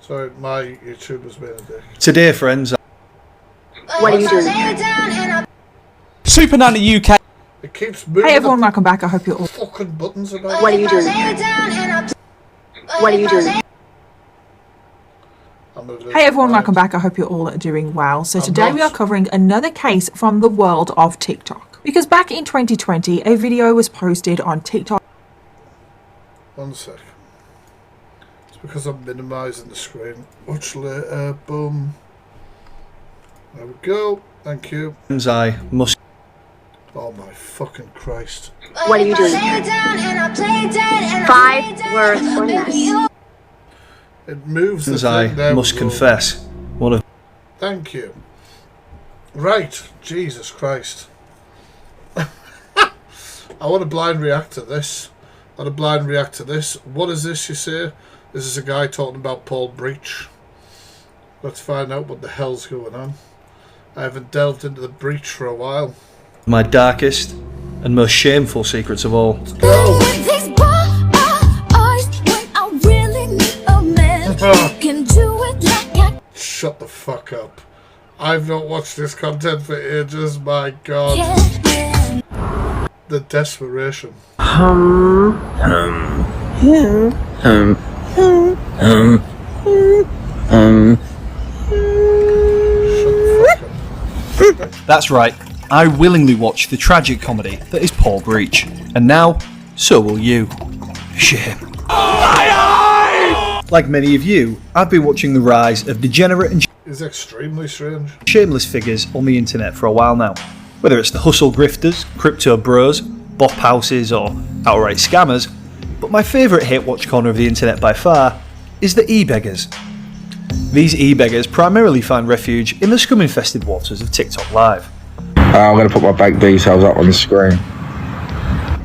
Speaker 1: Sorry, my YouTube was being a dick.
Speaker 24: Today, friends.
Speaker 13: What are you doing?
Speaker 24: Super Nanny UK.
Speaker 1: It keeps moving.
Speaker 13: Hey everyone, welcome back. I hope you're all...
Speaker 1: Fucking buttons about.
Speaker 13: What are you doing? What are you doing? Hey everyone, welcome back. I hope you're all doing well. So today we are covering another case from the world of TikTok. Because back in 2020, a video was posted on TikTok.
Speaker 1: 1 sec. It's because I'm minimizing the screen. Watch later. Boom. There we go. Thank you.
Speaker 24: I must...
Speaker 1: Oh my fucking Christ.
Speaker 13: What are you doing? 5 words or less.
Speaker 1: It moves the
Speaker 24: I
Speaker 1: thing. There
Speaker 24: must
Speaker 1: we go.
Speaker 24: confess, one of...
Speaker 1: Thank you. Right. Jesus Christ. I want to blind react to this. What is this, you say? This is a guy talking about Paul Breach. Let's find out what the hell's going on. I haven't delved into the breach for a while.
Speaker 24: my darkest and most shameful secrets of all.
Speaker 1: Shut the fuck up. I've not watched this content for ages, my god. The desperation.
Speaker 24: That's right, I willingly watched the tragic comedy that is Paul Breach, and now, so will you. Shame. Like many of you, I've been watching the rise of degenerate and
Speaker 1: It's extremely strange.
Speaker 24: shameless figures on the internet for a while now. Whether it's the hustle grifters, crypto bros, bop houses or outright scammers, but my favourite hate watch corner of the internet by far is the e-beggars. These e-beggars primarily find refuge in the scum-infested waters of TikTok Live.
Speaker 21: I'm going to put my bank details up on the screen.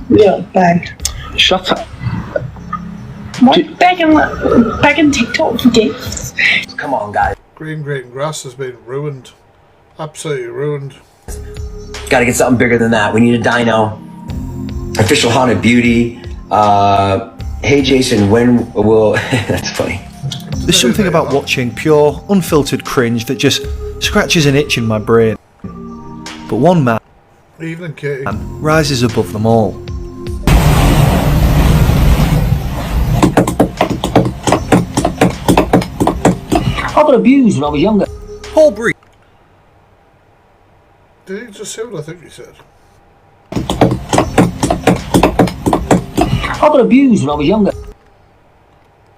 Speaker 7: Yeah, bag.
Speaker 21: Shut up.
Speaker 7: What? Begging TikTok for gifts?
Speaker 15: Come on, guys.
Speaker 1: Green grass has been ruined. Absolutely ruined.
Speaker 15: Gotta get something bigger than that. We need a dyno. Official Haunted Beauty. Hey Jason, when will... That's funny.
Speaker 24: There's something about watching pure, unfiltered cringe that just scratches an itch in my brain. But one man
Speaker 1: Evening, Katie.
Speaker 24: rises above them all.
Speaker 15: I got abused when I was younger.
Speaker 24: Paul Breach.
Speaker 1: Did he just say what I think he said?
Speaker 15: I got abused when I was younger.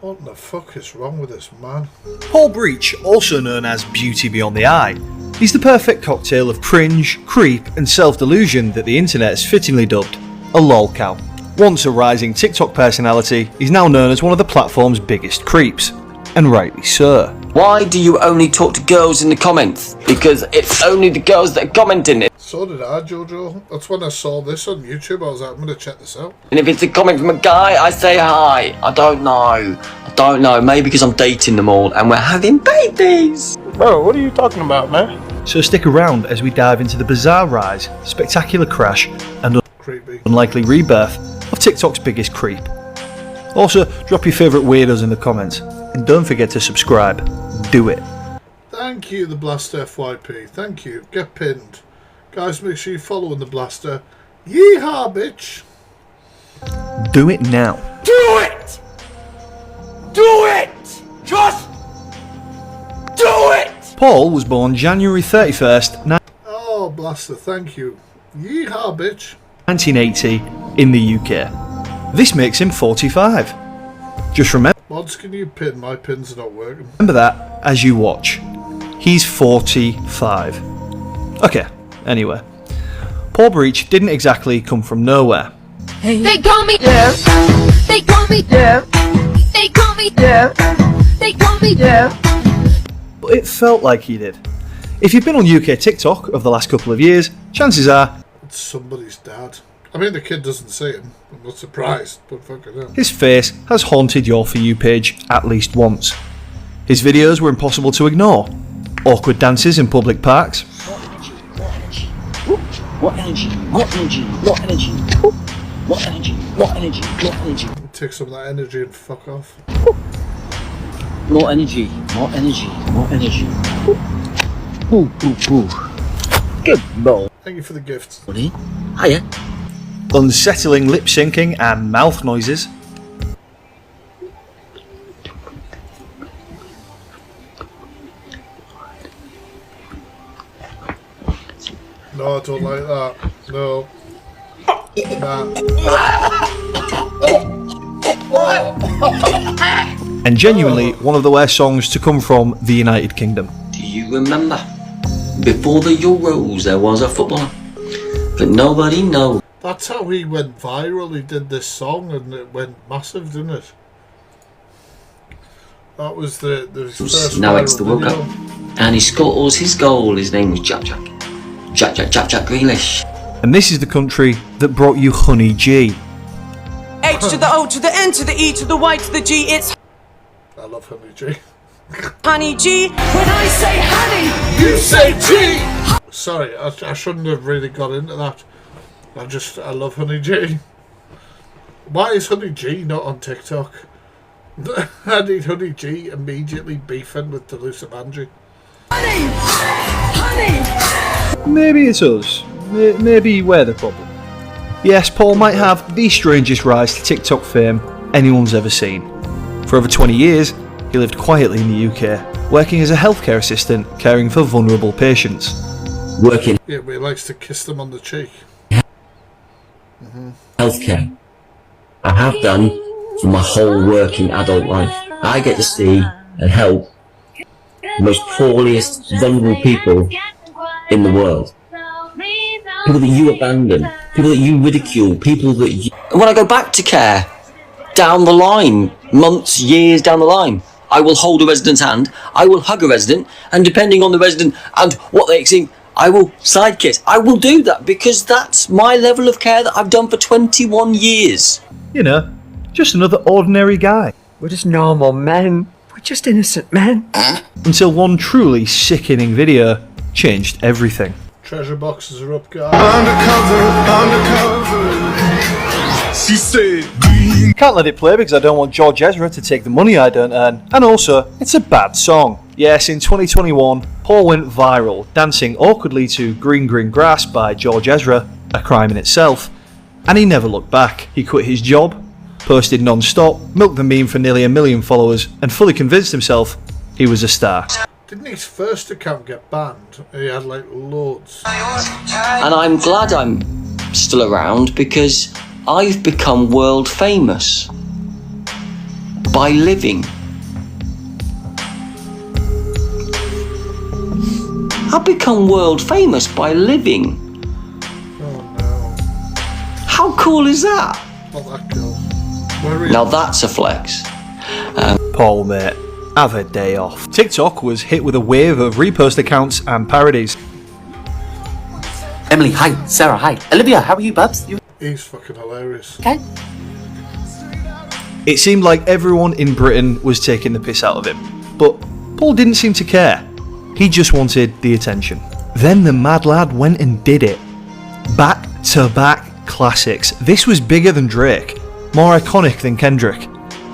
Speaker 1: What the fuck is wrong with this man?
Speaker 24: Paul Breach, also known as Beauty Beyond the Eye, he's the perfect cocktail of cringe, creep and self-delusion that the internet has fittingly dubbed a lolcow. Once a rising TikTok personality, he's now known as one of the platform's biggest creeps. And rightly so.
Speaker 16: Why do you only talk to girls in the comments? Because it's only the girls that are commenting it.
Speaker 1: So did I, Jojo. That's when I saw this on YouTube. I was like, I'm going to check this out.
Speaker 16: And if it's a comment from a guy, I say hi. I don't know. Maybe because I'm dating them all and we're having babies.
Speaker 24: Bro, what are you talking about, man? So stick around as we dive into the bizarre rise, spectacular crash and unlikely rebirth of TikTok's biggest creep. Also, drop your favourite weirdos in the comments. And don't forget to subscribe. Do it.
Speaker 1: Thank you, the Blaster FYP. Thank you. Get pinned. Guys, make sure you follow in the Blaster. Yeehaw, bitch.
Speaker 24: Do it now.
Speaker 2: Do it! Do it! Just do it!
Speaker 24: Paul was born January 31st,
Speaker 1: Oh, Blaster, thank you. Yeehaw, bitch.
Speaker 24: 1980 in the UK. This makes him 45. Just remember
Speaker 1: Mods, can you pin? My pins are not working.
Speaker 24: that as you watch. He's 45. Okay, anyway. Paul Breach didn't exactly come from nowhere.
Speaker 2: They call me They call me They call me They call me
Speaker 24: But it felt like he did. If you've been on UK TikTok over the last couple of years, chances are
Speaker 1: It's somebody's dad. I mean, the kid doesn't see him. I'm not surprised, but fucking hell.
Speaker 24: his face has haunted your For You page at least once. His videos were impossible to ignore. Awkward dances in public parks.
Speaker 15: What energy? What energy? What energy? What energy? What energy? What energy?
Speaker 1: Take some of that energy and fuck off.
Speaker 15: More energy. More energy. More energy. Ooh, ooh, ooh. Good boy.
Speaker 1: Thank you for the gifts.
Speaker 15: Buddy. Hiya.
Speaker 24: Unsettling lip syncing and mouth noises.
Speaker 1: No, I don't like that. No. Nah.
Speaker 24: And genuinely one of the worst songs to come from the United Kingdom.
Speaker 16: Do you remember? Before the Euros there was a footballer. But nobody knows.
Speaker 1: That's how he went viral. He did this song and it went massive, didn't it? That was the first
Speaker 16: Now it's the
Speaker 1: viral
Speaker 16: World
Speaker 1: video.
Speaker 16: Cup. And he scores his goal. His name was Jack Grealish.
Speaker 24: And this is the country that brought you Honey G.
Speaker 17: H to the O to the N to the E to the Y to the G, it's
Speaker 1: I love Honey G.
Speaker 17: Honey G. When I say honey,
Speaker 1: You say G! Sorry, I shouldn't have really got into that. I love Honey G. Why is Honey G not on TikTok? I need Honey G immediately beefing with Delusive Angie.
Speaker 24: Maybe it's us. Maybe we're the problem. Yes, Paul might have the strangest rise to TikTok fame anyone's ever seen. For over 20 years, he lived quietly in the UK, working as a healthcare assistant caring for vulnerable patients.
Speaker 16: Working
Speaker 1: Yeah, but he likes to kiss them on the cheek.
Speaker 16: healthcare. I have done for my whole working adult life. I get to see and help the most poorest, vulnerable people in the world. People that you abandon, people that you ridicule, people that you... And when I go back to care, down the line, months, years down the line, I will hold a resident's hand, I will hug a resident, and depending on the resident and what they think,
Speaker 10: I will side kiss. I will do that because that's my level of care that I've done for 21 years.
Speaker 24: You know, just another ordinary guy.
Speaker 18: We're just normal men. We're just innocent men.
Speaker 24: Until one truly sickening video changed everything.
Speaker 1: Treasure boxes are up, guys.
Speaker 24: She said, can't let it play because I don't want George Ezra to take the money I don't earn. And also, it's a bad song. Yes, in 2021, Paul went viral, dancing awkwardly to Green Green Grass by George Ezra, a crime in itself. And he never looked back. He quit his job, posted non-stop, milked the meme for nearly 1 million followers, and fully convinced himself he was a star.
Speaker 1: Didn't his first account get banned? He had like loads.
Speaker 10: And I'm glad I'm still around because I've become world famous by living. I've become world famous by living.
Speaker 1: Oh no.
Speaker 10: How cool is that?
Speaker 1: Not that cool.
Speaker 10: Now that's a flex.
Speaker 24: Paul, mate, have a day off. TikTok was hit with a wave of repost accounts and parodies.
Speaker 19: Emily, hi. Sarah, hi. Olivia, how are you, bubs?
Speaker 1: He's fucking hilarious.
Speaker 19: Okay.
Speaker 24: It seemed like everyone in Britain was taking the piss out of him, but Paul didn't seem to care. He just wanted the attention. Then the mad lad went and did it. Back-to-back classics. This was bigger than Drake, more iconic than Kendrick.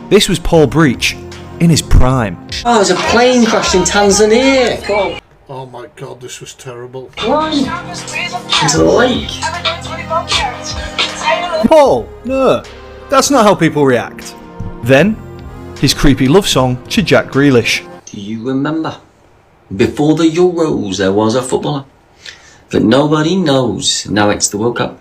Speaker 24: This was Paul Breach in his prime.
Speaker 10: Oh, there's a plane crashed in Tanzania. Come on.
Speaker 1: Oh my god, this was terrible.
Speaker 10: Into the lake.
Speaker 24: Paul, no, that's not how people react. Then, his creepy love song to Jack Grealish.
Speaker 10: Do you remember? Before the Euros, there was a footballer that nobody knows. Now it's the World Cup.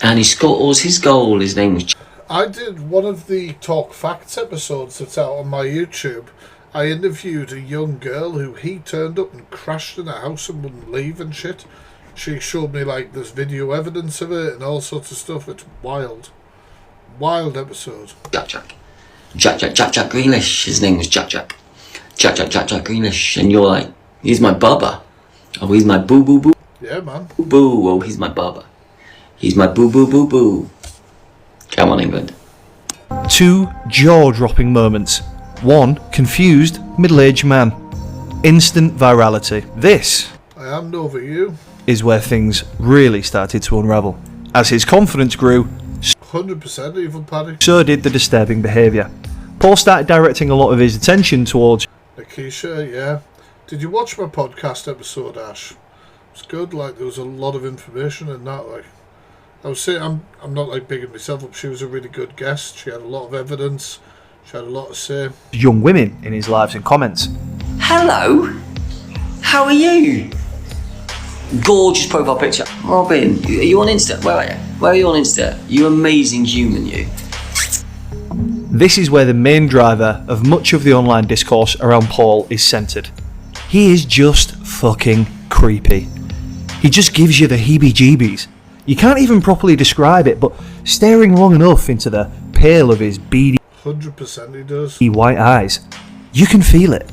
Speaker 10: And he scores his goal. His name was...
Speaker 1: I did one of the Talk Facts episodes that's out on my YouTube. I interviewed a young girl who he turned up and crashed in a house and wouldn't leave and shit. She showed me like there's video evidence of it and all sorts of stuff. It's wild. Wild episode.
Speaker 10: Jack Grealish. His name was Jack Grealish. And you're like, he's my bubba. Oh, he's my boo boo boo.
Speaker 1: Yeah, man.
Speaker 10: Boo boo. Oh, he's my bubba. He's my boo boo boo boo. Come on, England.
Speaker 24: 2 jaw-dropping moments. 1 confused middle-aged man. Instant virality. This
Speaker 1: I am over you.
Speaker 24: is where things really started to unravel. As his confidence grew,
Speaker 1: 100% evil Paddy.
Speaker 24: so did the disturbing behaviour. Paul started directing a lot of his attention towards
Speaker 1: Akeisha, yeah. Did you watch my podcast episode, Ash? It's good. Like there was a lot of information in that. Like I was saying, I'm not like bigging myself up. She was a really good guest. She had a lot of evidence. She had a lot to say.
Speaker 24: young women in his lives and comments.
Speaker 10: Hello. How are you? Gorgeous profile picture. Robin, are you on Insta? Where are you? Where are you on Insta? You amazing human, you.
Speaker 24: This is where the main driver of much of the online discourse around Paul is centred. He is just fucking creepy. He just gives you the heebie-jeebies. You can't even properly describe it, but staring long enough into the pale of his beady
Speaker 1: 100% he does.
Speaker 24: white eyes, you can feel it.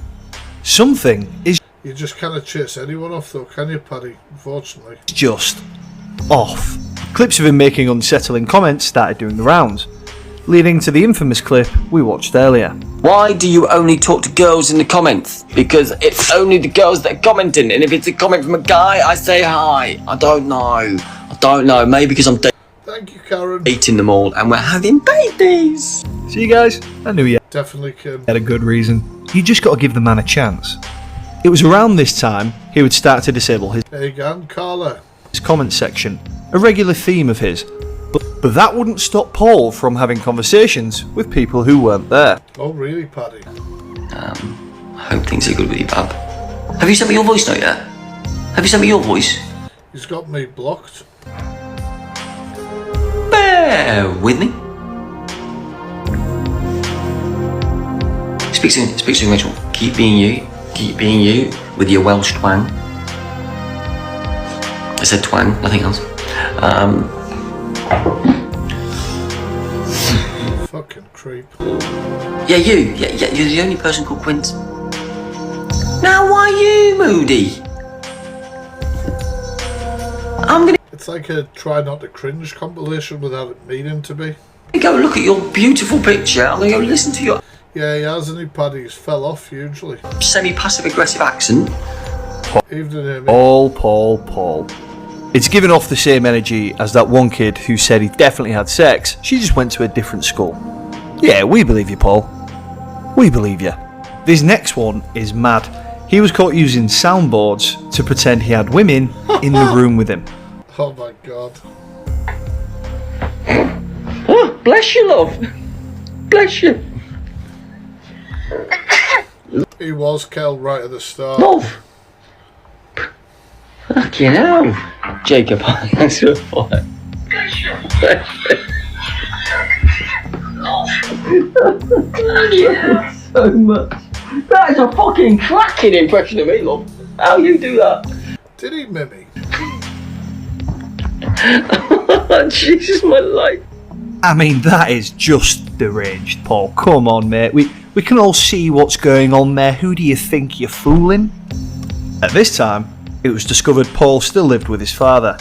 Speaker 24: Something is
Speaker 1: You just cannot chase anyone off though, can you, Paddy? Unfortunately.
Speaker 24: just off. Clips of him making unsettling comments started doing the rounds, leading to the infamous clip we watched earlier.
Speaker 10: Why do you only talk to girls in the comments? Because it's only the girls that are commenting, and if it's a comment from a guy, I say hi. I don't know. Maybe because I'm
Speaker 1: Thank you, Karen.
Speaker 10: dating them all, and we're having babies.
Speaker 24: See you guys? I knew you
Speaker 1: Definitely Kim.
Speaker 24: had a good reason. You just got to give the man a chance. It was around this time he would start to disable his
Speaker 1: There you go, Carla.
Speaker 24: comment section, a regular theme of his. But that wouldn't stop Paul from having conversations with people who weren't there.
Speaker 1: Oh, really, Paddy?
Speaker 10: I hope things are good with you, bub. Have you sent me your voice note yet? Have you sent me your voice?
Speaker 1: He's got me blocked.
Speaker 10: Bear with me. Speak soon, Rachel. Keep being you with your Welsh twang. I said twang, nothing else.
Speaker 1: Fucking creep.
Speaker 10: Yeah, you're the only person called Quint. Now, why you, Moody? I'm gonna
Speaker 1: It's like a try not to cringe compilation without it meaning to be.
Speaker 10: go look at your beautiful picture. I'm gonna go listen to your
Speaker 1: Yeah, he hasn't he, Paddy? He's fell off hugely.
Speaker 10: semi-passive aggressive accent.
Speaker 1: Evening, Amy.
Speaker 24: Paul. It's giving off the same energy as that one kid who said he definitely had sex. She just went to a different school. Yeah, we believe you, Paul. We believe you. This next one is mad. He was caught using soundboards to pretend he had women in the room with him.
Speaker 1: Oh my god.
Speaker 10: Oh, bless you, love. Bless you.
Speaker 1: He was Kel right at the start.
Speaker 10: Love. Fucking hell. Jacob, thanks for the follow. Yeah, so much. That is a fucking cracking impression of me, love. How you do that?
Speaker 1: Did he, Mimmy?
Speaker 10: Jesus, my life.
Speaker 24: I mean, that is just deranged, Paul. Come on, mate. We can all see what's going on there. Who do you think you're fooling? At this time, it was discovered Paul still lived with his father,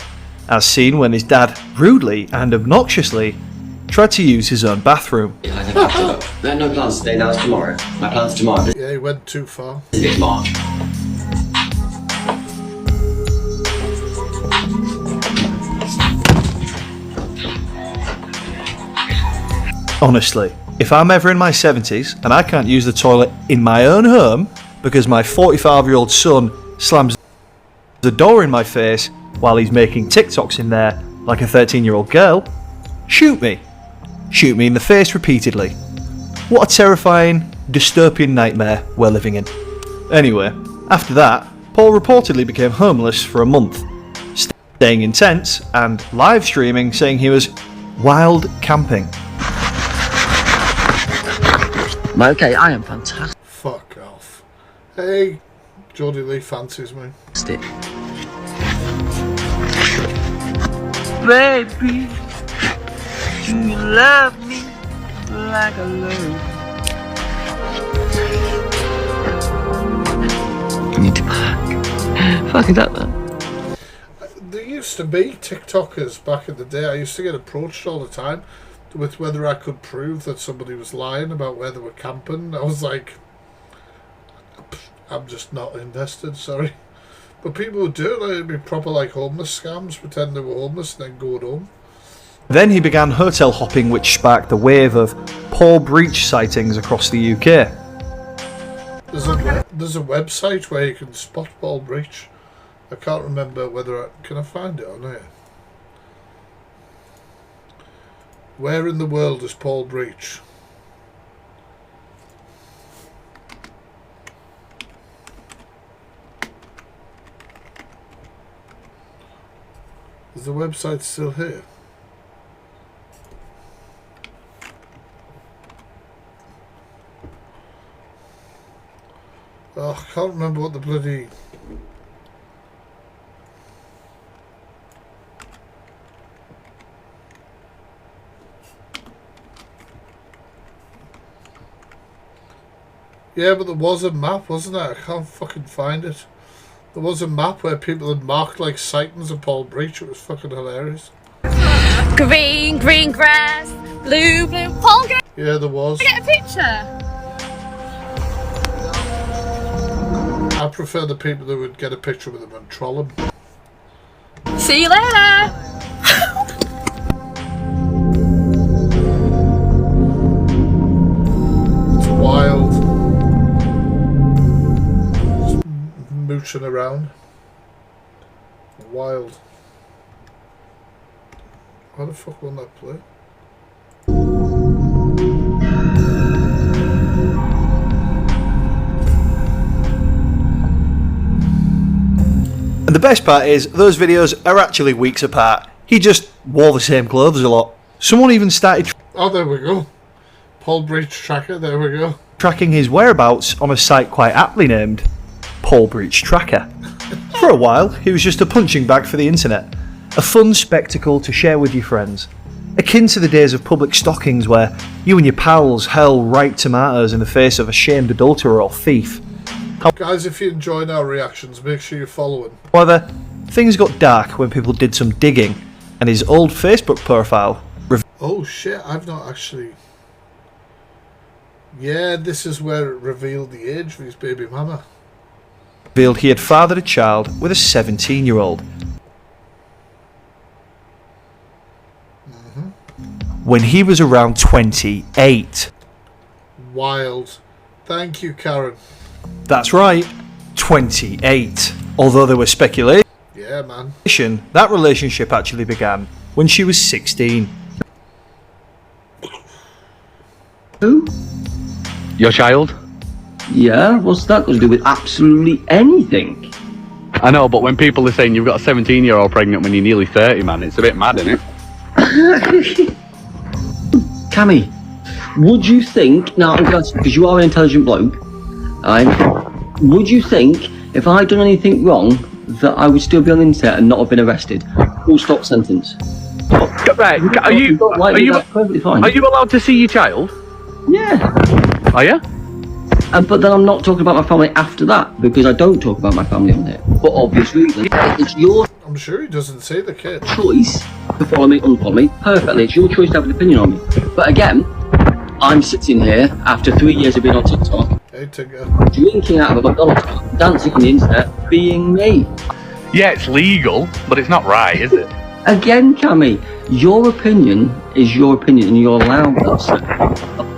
Speaker 24: as seen when his dad rudely and obnoxiously tried to use his own bathroom.
Speaker 10: I think I have to look. There are no plans today, now it's tomorrow. My plan's tomorrow.
Speaker 1: Yeah, he went too far.
Speaker 10: It's March.
Speaker 24: Honestly, if I'm ever in my 70s and I can't use the toilet in my own home because my 45-year-old son slams the door in my face while he's making TikToks in there like a 13-year-old girl, shoot me. Shoot me in the face repeatedly. What a terrifying, dystopian nightmare we're living in. Anyway, after that, Paul reportedly became homeless for a month, staying in tents and live streaming saying he was wild camping.
Speaker 10: Okay, I am fantastic.
Speaker 1: Fuck off. Hey, Geordie Lee fancies me.
Speaker 17: Baby, do you love me like I love?
Speaker 10: I need to pack. Fucking that, man.
Speaker 1: There used to be TikTokers back in the day. I used to get approached all the time with whether I could prove that somebody was lying about where they were camping. I was like, I'm just not invested, sorry. But people would do it, like, it'd be proper like homeless scams, pretend they were homeless and then go home.
Speaker 24: Then he began hotel hopping, which sparked a wave of Paul Breach sightings across the UK.
Speaker 1: There's a website where you can spot Paul Breach. I can't remember whether can I find it on here. Where in the world is Paul Breach? Is the website still here? Oh, I can't remember what the bloody... Yeah, but there was a map, wasn't there? I can't fucking find it. There was a map where people had marked like sightings of Paul Breach. It was fucking hilarious.
Speaker 3: Green, green grass, blue, blue, Paul.
Speaker 1: Yeah, there was.
Speaker 3: Get a picture.
Speaker 1: I prefer the people that would get a picture with him and troll him.
Speaker 3: See you later.
Speaker 1: It's wild. Just mooching around. Wild. How the fuck will that play?
Speaker 24: And the best part is, those videos are actually weeks apart. He just wore the same clothes a lot. Someone even started
Speaker 1: Oh, there we go. Paul Breach Tracker, there we go.
Speaker 24: tracking his whereabouts on a site quite aptly named Paul Breach Tracker. For a while, he was just a punching bag for the internet. A fun spectacle to share with your friends. Akin to the days of public stockings where you and your pals hurl ripe tomatoes in the face of a shamed adulterer or thief.
Speaker 1: Guys, if you're enjoying our reactions, make sure you're following.
Speaker 24: However, things got dark when people did some digging, and his old Facebook profile
Speaker 1: Oh shit, I've not actually... Yeah, this is where it revealed the age of his baby mama.
Speaker 24: revealed he had fathered a child with a 17-year-old. When he was around 28.
Speaker 1: Wild. Thank you, Karen.
Speaker 24: That's right, 28. Although there was speculation
Speaker 1: Yeah, man.
Speaker 24: that relationship actually began when she was 16.
Speaker 4: Who? Your child? Yeah, what's that got to do with absolutely anything? I know, but when people are saying you've got a 17-year-old pregnant when you're nearly 30, man, it's a bit mad, isn't it? Cammy, would you think, now, because you are an intelligent bloke, would you think if I'd done anything wrong that I would still be on the internet and not have been arrested? Full stop sentence. Right, are you allowed to see your child? Yeah. Are you? But then I'm not talking about my family after that, because I don't talk about my family on here. For obvious reasons. It's your
Speaker 1: I'm sure he doesn't say the kid.
Speaker 4: choice to follow me, unfollow me. Perfectly, it's your choice to have an opinion on me. But again, I'm sitting here after 3 years of being on TikTok,
Speaker 1: Hey, Tigger.
Speaker 4: drinking out of a McDonald's cup, dancing on the internet, being me. Yeah, it's legal, but it's not right, is it? Again, Cammy, your opinion is your opinion, and you're allowed that.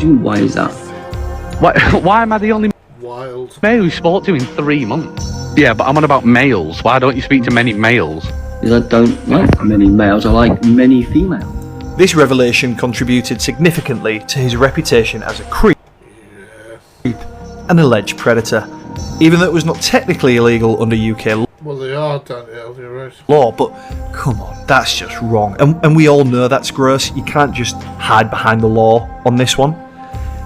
Speaker 4: Why is that? Why am I the only
Speaker 1: Wild.
Speaker 4: male you spoke to in 3 months? Yeah, but I'm on about males. Why don't you speak to many males? Because I don't like many males, I like many females.
Speaker 24: This revelation contributed significantly to his reputation as a creep, an alleged predator, even though it was not technically illegal under UK
Speaker 1: Well, they are, Danielle, you're right.
Speaker 24: law. But come on, that's just wrong, and we all know that's gross. You can't just hide behind the law on this one.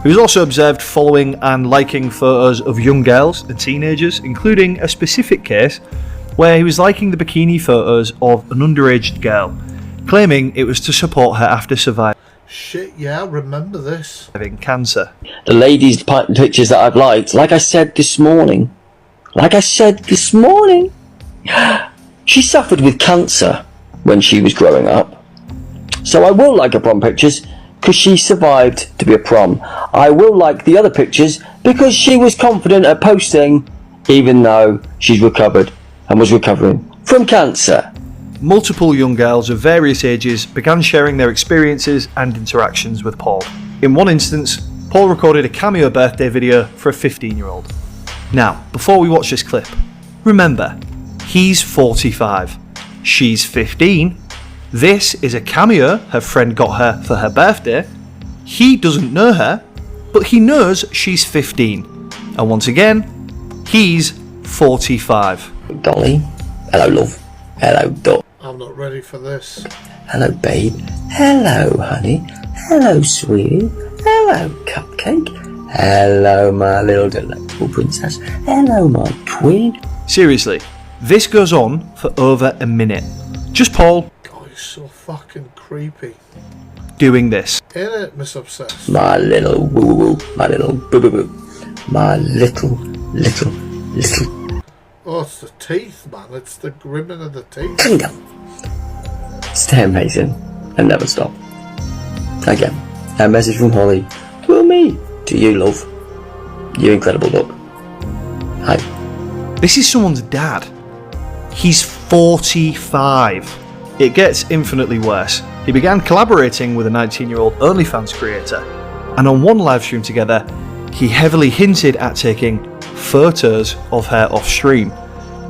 Speaker 24: He was also observed following and liking photos of young girls and teenagers, including a specific case where he was liking the bikini photos of an underage girl, claiming it was to support her after surviving
Speaker 1: Shit, yeah, remember this.
Speaker 24: cancer.
Speaker 10: The ladies' pictures that I've liked, like I said this morning, she suffered with cancer when she was growing up. So I will like her prom pictures because she survived to be a prom. I will like the other pictures because she was confident at posting, even though she's recovered and was recovering from cancer.
Speaker 24: Multiple young girls of various ages began sharing their experiences and interactions with Paul. In one instance, Paul recorded a cameo birthday video for a 15-year-old. Now, before we watch this clip, remember, he's 45, she's 15. This is a cameo her friend got her for her birthday. He doesn't know her, but he knows she's 15. And once again, he's 45.
Speaker 10: Dolly, hello love, hello duck.
Speaker 1: I'm not ready for this.
Speaker 10: Hello babe, hello honey, hello sweetie, hello cupcake, hello my little delightful princess, hello my queen.
Speaker 24: Seriously, this goes on for over a minute. Just Paul
Speaker 1: God, he's so fucking creepy.
Speaker 24: doing this.
Speaker 1: Ain't it, Miss Obsessed?
Speaker 10: My little woo woo woo, my little boo boo boo, my little.
Speaker 1: Oh, it's the teeth, man. It's the grimming of the teeth.
Speaker 10: Kingdom. Stay amazing and never stop. Again, a message from Holly. Well, me to you, love. You incredible look. Hi.
Speaker 24: This is someone's dad. He's 45. It gets infinitely worse. He began collaborating with a 19-year-old OnlyFans creator, and on one livestream together, he heavily hinted at taking photos of her off stream,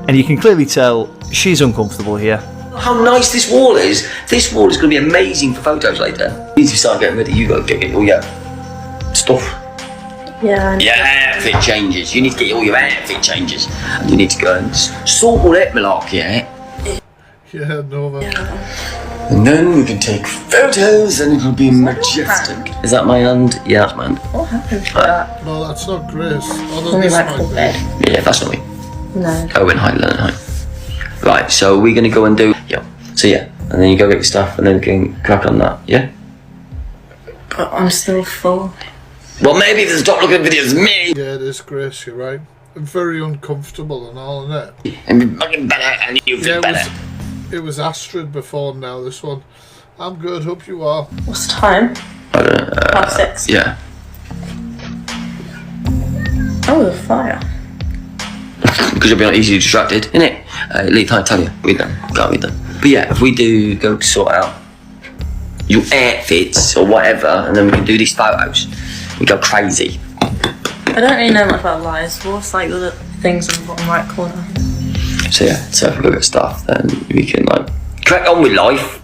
Speaker 24: and you can clearly tell she's uncomfortable here.
Speaker 15: How nice this wall is. This wall is going to be amazing for photos later. You need to start getting ready. You got to get all your stuff.
Speaker 7: Yeah.
Speaker 15: Your outfit changes. You need to get all your outfit changes. And you need to go and sort all that malarkey out.
Speaker 1: Yeah, Nova.
Speaker 15: And then we can take photos and it'll be majestic. Is that my hand? Yeah, that's my hand.
Speaker 7: What happened to that?
Speaker 1: No, that's not Grace. Although
Speaker 7: Something
Speaker 1: this
Speaker 7: like
Speaker 1: might
Speaker 7: full
Speaker 1: be.
Speaker 7: bed.
Speaker 15: Yeah, that's not me.
Speaker 7: No.
Speaker 15: Owen Height, Leonard Height. Right, so we're going to go and do... Yeah. So yeah, and then you go get your stuff and then you can crack on that, yeah?
Speaker 7: But I'm still full.
Speaker 15: Well, maybe if the top looking video is me.
Speaker 1: Yeah, it is Grace, you're right. very uncomfortable and all, isn't it?
Speaker 15: And be fucking better, and you feel better.
Speaker 1: It was Astrid before now, this one. I'm good, hope you are.
Speaker 7: What's the time? Half 6.
Speaker 15: Yeah.
Speaker 7: Oh, the fire.
Speaker 15: Because you'll be easily distracted, innit? Leave, I tell you, we're done. Can't be done. But yeah, if we do go sort out your outfits or whatever, and then we can do these photos, we go crazy.
Speaker 7: I don't really know much about lives. What's like the things in the bottom right corner?
Speaker 15: So yeah, so if we go get stuff, then we can like crack on with life.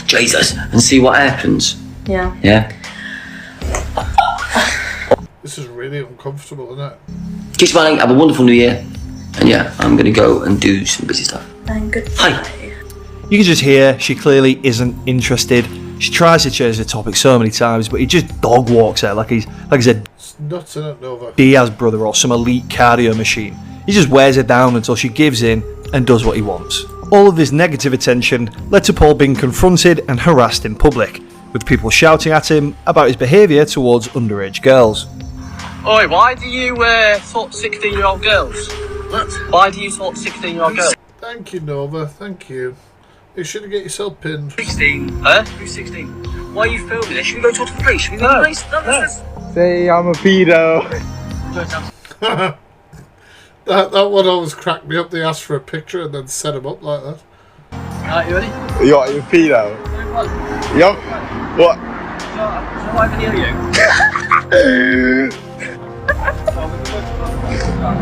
Speaker 15: Jesus, and see what happens.
Speaker 7: Yeah.
Speaker 15: Yeah.
Speaker 1: This is really uncomfortable, isn't it?
Speaker 15: Keep smiling, have a wonderful new year. And yeah, I'm gonna go and do some busy stuff.
Speaker 7: And goodbye.
Speaker 15: Hi.
Speaker 24: You can just hear she clearly isn't interested. She tries to change the topic so many times, but he just dog walks her like he's a
Speaker 1: It's nuts, isn't it, Nova?
Speaker 24: Diaz brother or some elite cardio machine. He just wears her down until she gives in and does what he wants. All of this negative attention led to Paul being confronted and harassed in public, with people shouting at him about his behaviour towards underage girls.
Speaker 6: Oi, why do you talk 16-year-old girls? What? Why do you talk 16-year-old girls?
Speaker 1: Thank you, Nova, thank you. You should get yourself pinned.
Speaker 6: 16? Huh? Who's 16? Why are you filming this? Should we go talk to the police? Should we go to the police? No.
Speaker 23: Say I'm a pedo.
Speaker 1: That one always cracked me up. They asked for a picture and then set him up like that.
Speaker 6: Alright, you ready?
Speaker 23: You're a pedo. Yup. What?
Speaker 6: So I video you.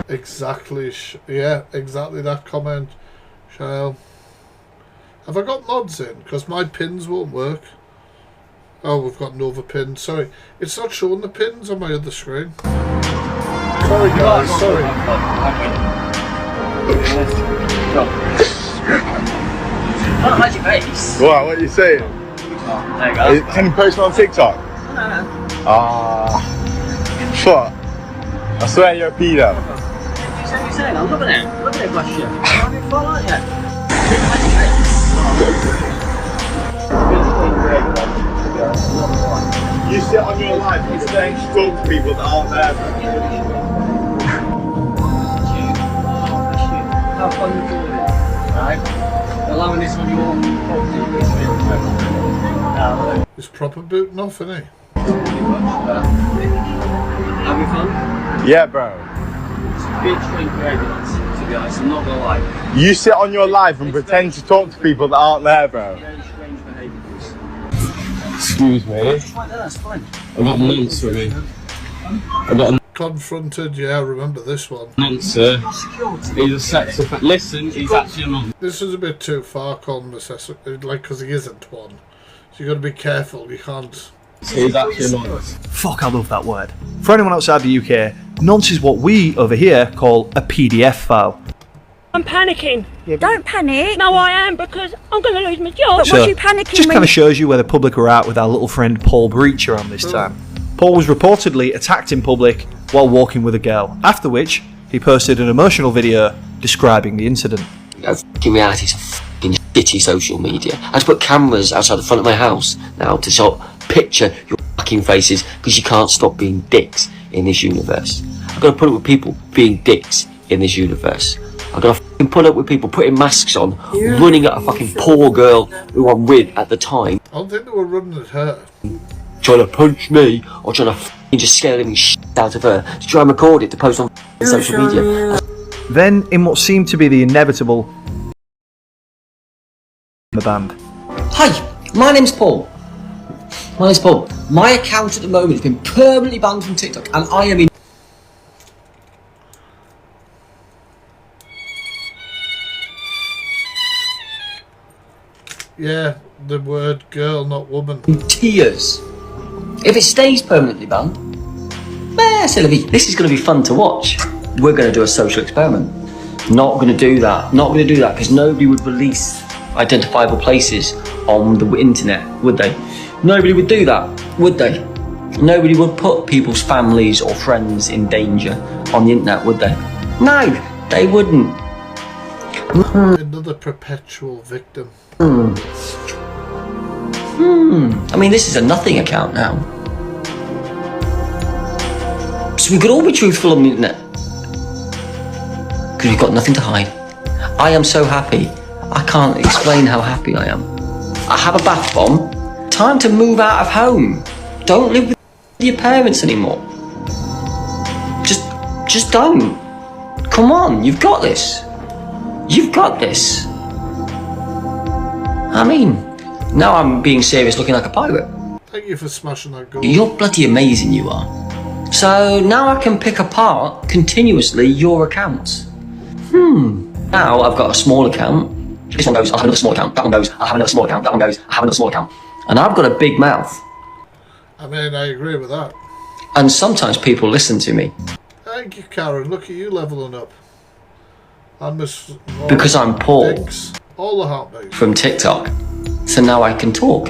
Speaker 1: Exactly. Yeah, exactly that comment, Shale. Have I got mods in? Because my pins won't work. Oh, we've got Nova pins. Sorry, it's not showing the pins on my other screen. Sorry, guys. Sorry.
Speaker 6: How's your face?
Speaker 23: What are you saying?
Speaker 6: There you go.
Speaker 23: Can you post it on TikTok? Fuck. I swear you're a pedo.
Speaker 6: What are you saying? I'm loving it. Loving it, bless you. You're having fun, aren't you?
Speaker 23: You sit on your life and stay to talk to people that aren't there.
Speaker 6: Have fun doing it, right? Allowing this on your property.
Speaker 1: He's proper booting off, isn't he?
Speaker 6: Having fun?
Speaker 23: Yeah, bro.
Speaker 6: It's a bit strange behaviour, lads, to be honest. I'm not gonna lie.
Speaker 23: You sit on your life and pretend to talk to people that aren't there, bro.
Speaker 6: Very strange behaviour, please.
Speaker 23: Excuse me.
Speaker 6: It's fine, that's fine.
Speaker 23: I've got months with me. I've got
Speaker 1: Confronted, yeah, I remember this one.
Speaker 23: sir. He's a sex offender. Listen, he's actually a non.
Speaker 1: This is a bit too far, calling the like, because he isn't one. So you got to be careful. You can't.
Speaker 23: He's actually a non.
Speaker 24: Fuck, I love that word. For anyone outside the UK, nonce is what we over here call a PDF file.
Speaker 8: I'm panicking. Don't panic. No, I am, because I'm going to lose my job. But
Speaker 24: So,
Speaker 8: what's you panicking
Speaker 24: just
Speaker 8: when
Speaker 24: kind of shows you where the public are at with our little friend Paul Breach around this time. Paul was reportedly attacked in public while walking with a girl, after which he posted an emotional video describing the incident.
Speaker 15: In reality, it's a fucking shitty social media. I had to put cameras outside the front of my house now to sort of picture your fucking faces because you can't stop being dicks in this universe. I've got to put up with people being dicks in this universe. I've got to fucking put up with people putting masks on, running at a fucking poor girl who I'm with at the time.
Speaker 1: I don't think they were running at her.
Speaker 15: Trying to punch me or trying to fucking just scare the living shit out of her to try and record it to post on social media.
Speaker 24: Then, in what seemed to be the inevitable, the band.
Speaker 15: Hi, my name's Paul. My account at the moment has been permanently banned from TikTok and I am in.
Speaker 1: Yeah, the word girl, not woman.
Speaker 15: Tears. If it stays permanently banned, Sylvie, this is going to be fun to watch. We're going to do a social experiment. Not going to do that. Not going to do that because nobody would release identifiable places on the internet, would they? Nobody would do that, would they? Nobody would put people's families or friends in danger on the internet, would they? No, they wouldn't.
Speaker 1: Another perpetual victim.
Speaker 15: I mean, this is a nothing account now. So we could all be truthful on the internet. because you've got nothing to hide. I am so happy. I can't explain how happy I am. I have a bath bomb. Time to move out of home. Don't live with your parents anymore. Just don't. Come on, you've got this. You've got this. I mean, now I'm being serious, looking like a pirate.
Speaker 1: Thank you for smashing that goal.
Speaker 15: You're bloody amazing, you are. So now I can pick apart continuously your accounts. Now I've got a small account. This one goes, I'll have another small account. That one goes, I'll have another small account. That one goes, I'll have another small account. And I've got a big mouth.
Speaker 1: I mean, I agree with that.
Speaker 15: And sometimes people listen to me.
Speaker 1: Thank you, Karen. Look at you leveling up.
Speaker 15: Because I'm Paul.
Speaker 1: All the heartbeats.
Speaker 15: From TikTok. So now I can talk.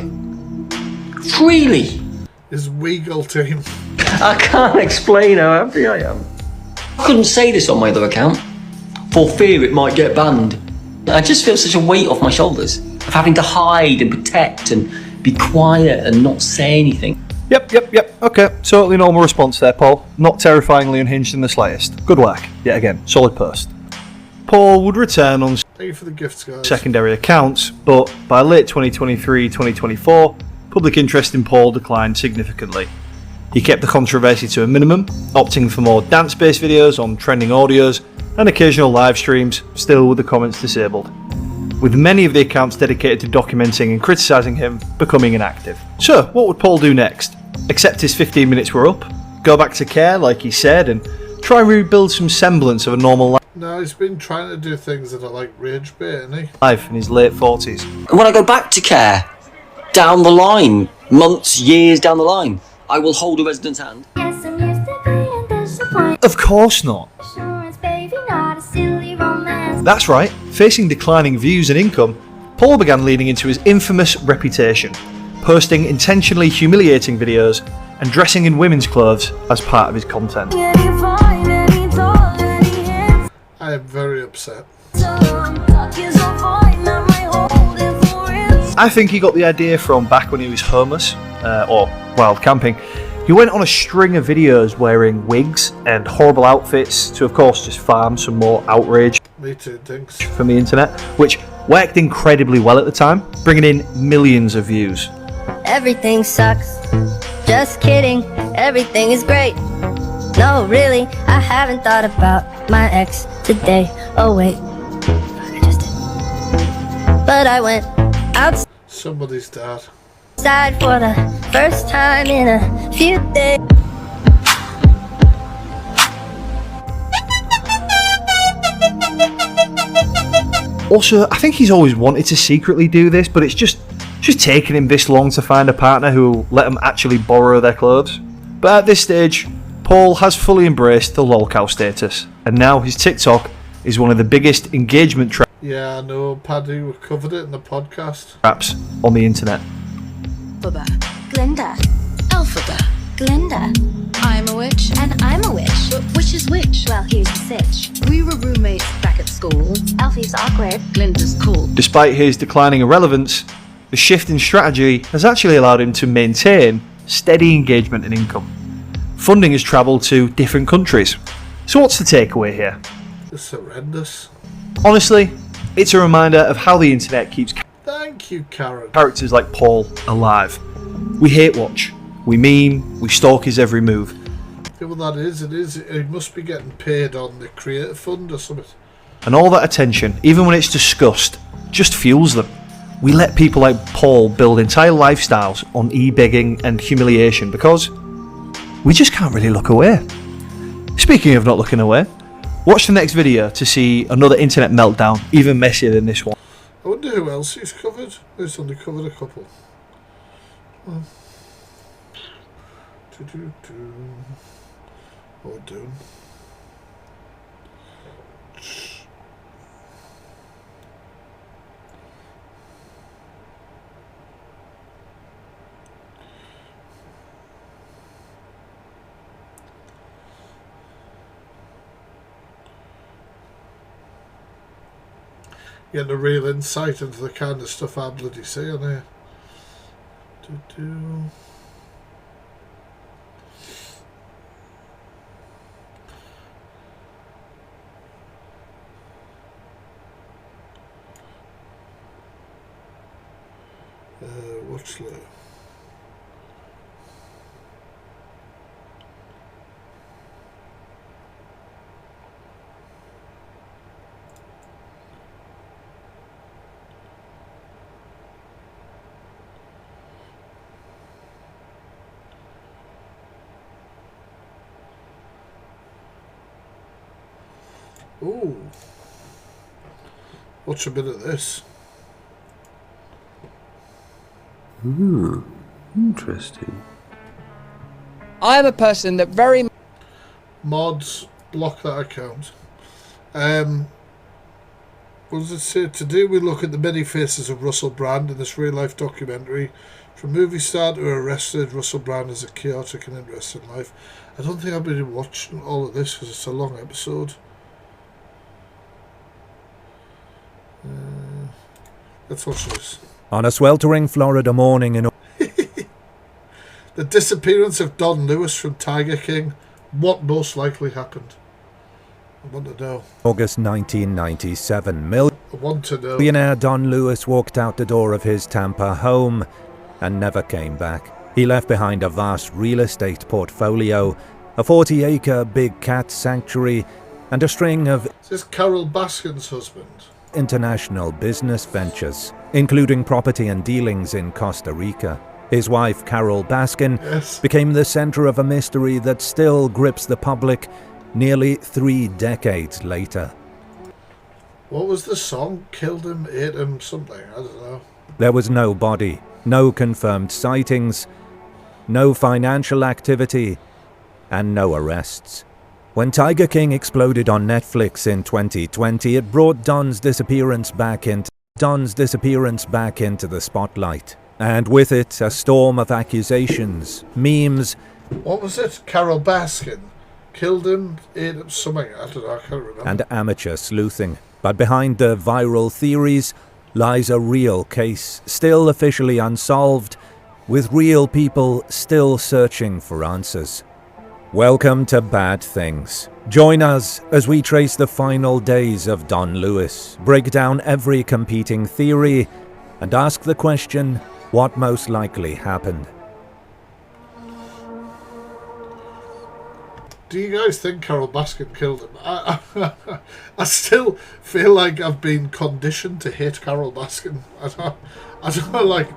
Speaker 15: Freely.
Speaker 1: His Weagle team.
Speaker 15: I can't explain how happy I am. I couldn't say this on my other account, for fear it might get banned. I just feel such a weight off my shoulders of having to hide and protect and be quiet and not say anything.
Speaker 24: Yep. Okay, totally normal response there, Paul. Not terrifyingly unhinged in the slightest. Good work. Yet again, solid post. Paul would return on
Speaker 1: Thank you for the gifts, guys.
Speaker 24: secondary accounts, but by late 2023-2024, public interest in Paul declined significantly. He kept the controversy to a minimum, opting for more dance-based videos on trending audios and occasional live streams, still with the comments disabled, with many of the accounts dedicated to documenting and criticising him becoming inactive. So, what would Paul do next? Accept his 15 minutes were up, go back to care like he said, and try and rebuild some semblance of a normal
Speaker 1: No, he's been trying to do things that are like rage bait, isn't he?
Speaker 24: life in his late 40s.
Speaker 15: And when I go back to care, down the line, months, years down the line, I will hold a resident's hand.
Speaker 24: Of course not. That's right, facing declining views and income, Paul began leaning into his infamous reputation, posting intentionally humiliating videos and dressing in women's clothes as part of his content.
Speaker 1: I am very upset.
Speaker 24: I think he got the idea from back when he was homeless, or wild camping. He went on a string of videos wearing wigs and horrible outfits to, of course, just farm some more outrage
Speaker 1: Me too, Dinks.
Speaker 24: from the internet, which worked incredibly well at the time, bringing in millions of views.
Speaker 5: Everything sucks. Just kidding. Everything is great. No, really, I haven't thought about my ex today. Oh wait, I just did. But I went outside.
Speaker 1: Somebody's dad.
Speaker 5: For the first time in a few days.
Speaker 24: Also, I think he's always wanted to secretly do this, but it's just taken him this long to find a partner who will let him actually borrow their clothes. But at this stage, Paul has fully embraced the lolcow status, and now his TikTok is one of the biggest engagement
Speaker 1: Yeah, I know, Paddy, we covered it in the podcast.
Speaker 24: traps on the internet.
Speaker 14: Alphabet. Glinda. Alphabet. Glinda. I'm a witch. And I'm a witch. But which is which? Well, here's the sitch. We were roommates back at school. Alfie's awkward. Glinda's cool.
Speaker 24: Despite his declining irrelevance, the shift in strategy has actually allowed him to maintain steady engagement and income. Funding has travelled to different countries. So what's the takeaway here?
Speaker 1: It's horrendous.
Speaker 24: Honestly, it's a reminder of how the internet keeps
Speaker 1: Thank you, Karen.
Speaker 24: characters like Paul alive. We hate watch, we meme, we stalk his every move.
Speaker 1: Yeah, well, that is, it is. It must be getting paid on the Creative Fund or something.
Speaker 24: And all that attention, even when it's discussed, just fuels them. We let people like Paul build entire lifestyles on e-begging and humiliation because we just can't really look away. Speaking of not looking away, watch the next video to see another internet meltdown even messier than this one.
Speaker 1: I wonder who else he's covered. He's only covered a couple. Oh. Or doing. Getting a real insight into the kind of stuff I bloody see on here. much later. Ooh. Watch a bit of this.
Speaker 9: Interesting.
Speaker 11: I am a person that very...
Speaker 1: Mods, block that account. What does it say? Today we look at the many faces of Russell Brand in this real-life documentary. From movie star to arrested, Russell Brand has a chaotic and interesting life. I don't think I've been watching all of this because it's a long episode. Let's watch this.
Speaker 20: On a sweltering Florida morning in
Speaker 1: The disappearance of Don Lewis from Tiger King. What most likely happened? I want to know.
Speaker 20: August 1997,
Speaker 1: I want to know.
Speaker 20: millionaire Don Lewis walked out the door of his Tampa home and never came back. He left behind a vast real estate portfolio, a 40-acre big cat sanctuary, and a string of
Speaker 1: Is this Carol Baskin's husband?
Speaker 20: international business ventures, including property and dealings in Costa Rica. His wife, Carol Baskin, became the center of a mystery that still grips the public nearly 3 decades later.
Speaker 1: What was the song? Killed him, ate him, something. I don't know.
Speaker 20: There was no body, no confirmed sightings, no financial activity, and no arrests. When Tiger King exploded on Netflix in 2020, it brought Don's disappearance back into the spotlight. And with it, a storm of accusations, memes.
Speaker 1: What was it? Carol Baskin. Killed him, ate him, something. I don't know, I can't remember.
Speaker 20: And amateur sleuthing. But behind the viral theories lies a real case, still officially unsolved, with real people still searching for answers. Welcome to Bad Things. Join us as we trace the final days of Don Lewis, break down every competing theory, and ask the question, what most likely happened?
Speaker 1: Do you guys think Carol Baskin killed him? I still feel like I've been conditioned to hate Carol Baskin. I don't like...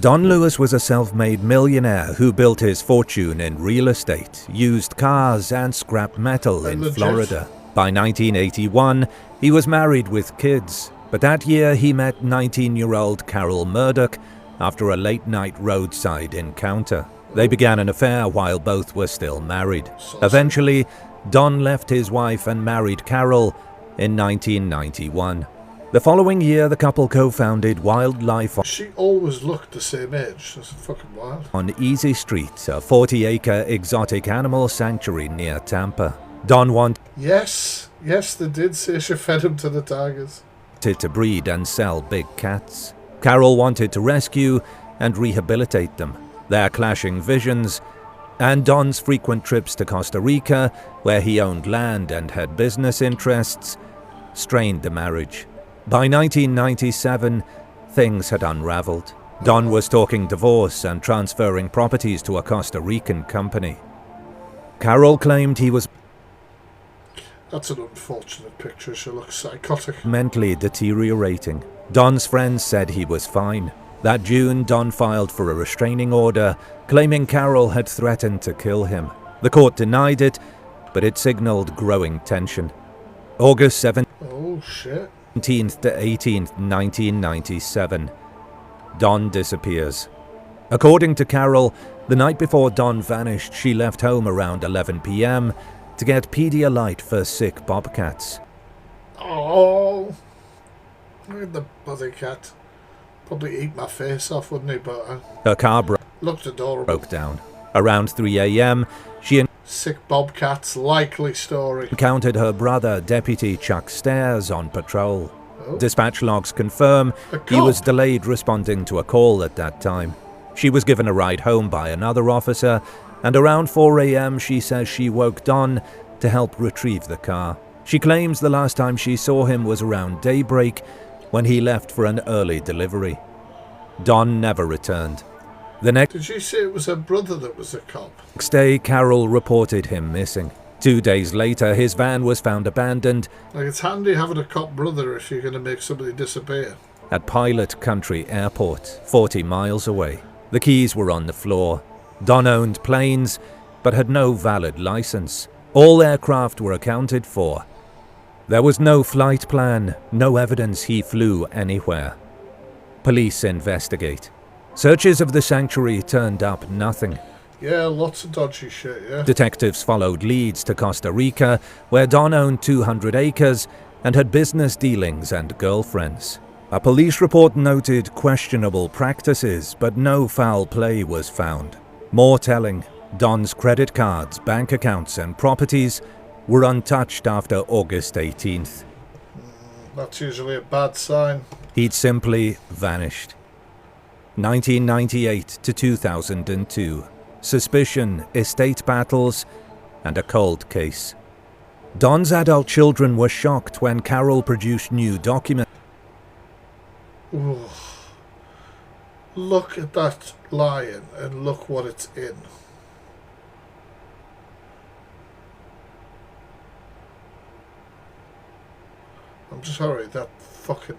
Speaker 20: Don Lewis was a self-made millionaire who built his fortune in real estate, used cars and scrap metal in Florida. By 1981, he was married with kids, but that year he met 19-year-old Carol Murdoch after a late-night roadside encounter. They began an affair while both were still married. Eventually, Don left his wife and married Carol in 1991. The following year, the couple co-founded Wildlife
Speaker 1: She always looked the same age. That's fucking wild.
Speaker 20: on Easy Street, a 40-acre exotic animal sanctuary near Tampa. Don wanted
Speaker 1: Yes, they did say she fed him to the tigers.
Speaker 20: to breed and sell big cats. Carol wanted to rescue and rehabilitate them. Their clashing visions, and Don's frequent trips to Costa Rica, where he owned land and had business interests, strained the marriage. By 1997, things had unraveled. Don was talking divorce and transferring properties to a Costa Rican company. Carol claimed he was
Speaker 1: That's an unfortunate picture. She looks psychotic.
Speaker 20: mentally deteriorating. Don's friends said he was fine. That June, Don filed for a restraining order, claiming Carol had threatened to kill him. The court denied it, but it signaled growing tension. August 17th
Speaker 1: Oh, shit.
Speaker 20: to 18th, 1997. Don disappears. According to Carol, the night before Don vanished, she left home around 11 p.m. to get Pedialyte for sick bobcats.
Speaker 1: Oh. Look at the bloody cat. Probably eat my face off, wouldn't he? But
Speaker 20: Her car
Speaker 1: looked adorable.
Speaker 20: broke down. Around 3 a.m., she
Speaker 1: Sick bobcats, likely story.
Speaker 20: encountered her brother, Deputy Chuck Stairs, on patrol.
Speaker 1: Oh.
Speaker 20: Dispatch logs confirm he was delayed responding to a call at that time. She was given a ride home by another officer, and around 4 a.m. she says she woke Don to help retrieve the car. She claims the last time she saw him was around daybreak, when he left for an early delivery. Don never returned. The next
Speaker 1: Did you say it was her brother that was a cop?
Speaker 20: day, Carol reported him missing. 2 days later, his van was found abandoned.
Speaker 1: Like, it's handy having a cop brother if you're going to make somebody disappear.
Speaker 20: At Pilot Country Airport, 40 miles away. The keys were on the floor. Don owned planes, but had no valid license. All aircraft were accounted for. There was no flight plan, no evidence he flew anywhere. Police investigate. Searches of the sanctuary turned up nothing.
Speaker 1: Yeah, lots of dodgy shit, yeah.
Speaker 20: Detectives followed leads to Costa Rica, where Don owned 200 acres and had business dealings and girlfriends. A police report noted questionable practices, but no foul play was found. More telling, Don's credit cards, bank accounts and properties were untouched after August 18th.
Speaker 1: That's usually a bad sign.
Speaker 20: He'd simply vanished. 1998 to 2002. Suspicion, estate battles, and a cold case. Don's adult children were shocked when Carol produced new documents.
Speaker 1: Ooh. Look at that lion and look what it's in. I'm sorry, that fucking...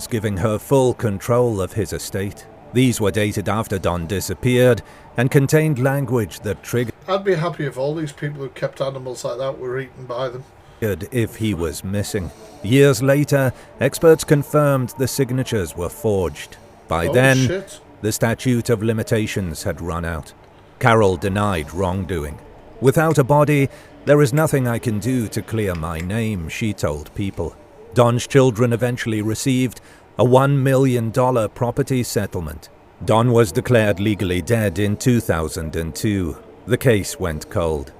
Speaker 20: Giving her full control of his estate. These were dated after Don disappeared and contained language that triggered...
Speaker 1: I'd be happy if all these people who kept animals like that were eaten by them.
Speaker 20: If he was missing. Years later, experts confirmed the signatures were forged. By then,
Speaker 1: shit.
Speaker 20: The statute of limitations had run out. Carol denied wrongdoing. Without a body, there is nothing I can do to clear my name, she told People. Don's children eventually received a $1 million property settlement. Don was declared legally dead in 2002. The case went cold.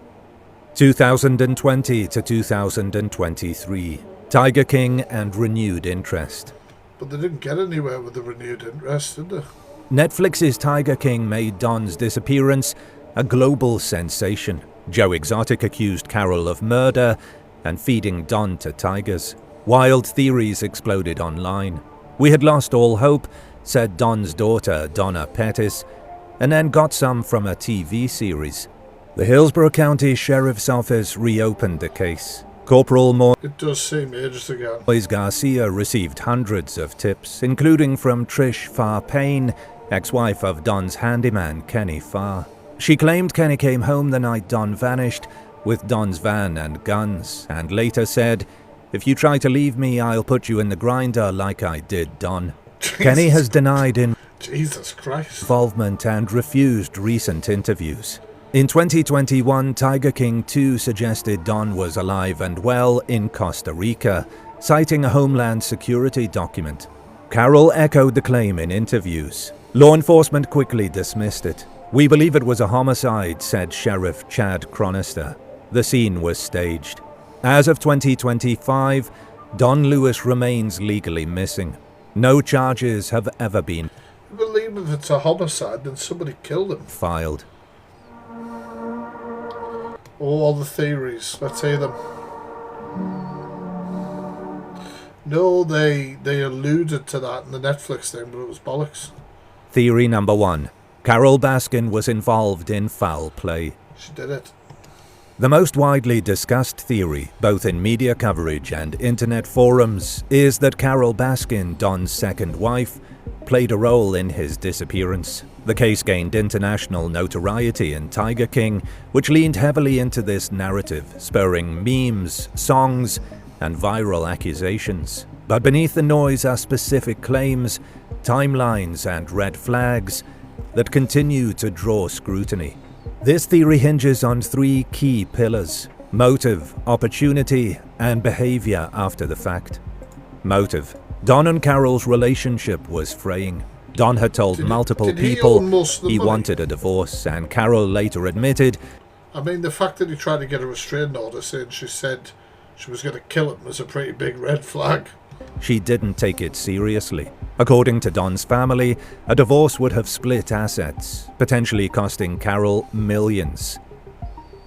Speaker 20: 2020 to 2023. Tiger King and renewed interest.
Speaker 1: But they didn't get anywhere with the renewed interest, did they?
Speaker 20: Netflix's Tiger King made Don's disappearance a global sensation. Joe Exotic accused Carol of murder and feeding Don to tigers. Wild theories exploded online. We had lost all hope, said Don's daughter, Donna Pettis, and then got some from a TV series. The Hillsborough County Sheriff's Office reopened the case. Corporal
Speaker 1: It does seem ages ago.
Speaker 20: Moise Garcia received hundreds of tips, including from Trish Farr Payne, ex-wife of Don's handyman Kenny Farr. She claimed Kenny came home the night Don vanished with Don's van and guns, and later said, "If you try to leave me, I'll put you in the grinder like I did Don." Kenny has denied
Speaker 1: Jesus Christ.
Speaker 20: involvement and refused recent interviews. In 2021, Tiger King 2 suggested Don was alive and well in Costa Rica, citing a Homeland Security document. Carol echoed the claim in interviews. Law enforcement quickly dismissed it. "We believe it was a homicide," said Sheriff Chad Chronister. The scene was staged. As of 2025, Don Lewis remains legally missing. No charges have ever been
Speaker 1: I believe if it's a homicide, then somebody killed him.
Speaker 20: filed.
Speaker 1: All the theories. Let's hear them. No, they alluded to that in the Netflix thing, but it was bollocks.
Speaker 20: Theory number 1. Carol Baskin was involved in foul play.
Speaker 1: She did it.
Speaker 20: The most widely discussed theory, both in media coverage and internet forums, is that Carol Baskin, Don's second wife, played a role in his disappearance. The case gained international notoriety in Tiger King, which leaned heavily into this narrative, spurring memes, songs, and viral accusations. But beneath the noise are specific claims, timelines, and red flags that continue to draw scrutiny. This theory hinges on 3 key pillars: motive, opportunity, and behavior after the fact. Motive. Don and Carol's relationship was fraying. Don had told multiple people he wanted a divorce, and Carol later admitted,
Speaker 1: I mean, the fact that he tried to get a restraining order saying she said she was going to kill him was a pretty big red flag.
Speaker 20: she didn't take it seriously. According to Don's family, a divorce would have split assets, potentially costing Carol millions.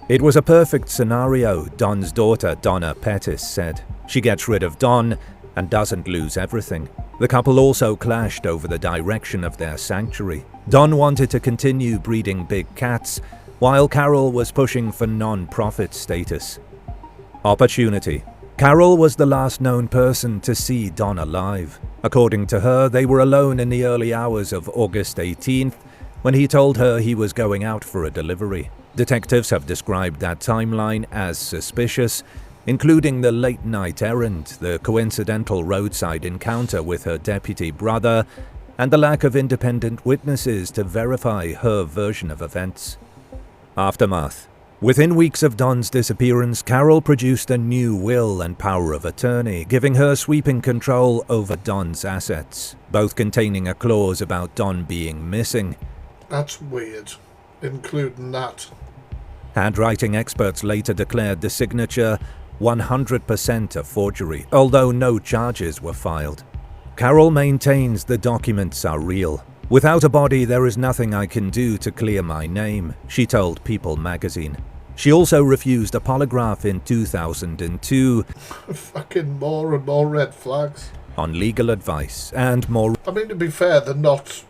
Speaker 20: It was a perfect scenario, Don's daughter Donna Pettis said. She gets rid of Don and doesn't lose everything. The couple also clashed over the direction of their sanctuary. Don wanted to continue breeding big cats, while Carol was pushing for non-profit status. Opportunity. Carol was the last known person to see Don alive. According to her, they were alone in the early hours of August 18th when he told her he was going out for a delivery. Detectives have described that timeline as suspicious, including the late-night errand, the coincidental roadside encounter with her deputy brother, and the lack of independent witnesses to verify her version of events. Aftermath. Within weeks of Don's disappearance, Carol produced a new will and power of attorney, giving her sweeping control over Don's assets, both containing a clause about Don being missing.
Speaker 1: That's weird, including that.
Speaker 20: Handwriting experts later declared the signature 100% a forgery, although no charges were filed. Carol maintains the documents are real. "Without a body, there is nothing I can do to clear my name," she told People magazine. She also refused a polygraph in 2002.
Speaker 1: Fucking more and more red flags.
Speaker 20: On legal advice and more.
Speaker 1: I mean, to be fair, they're not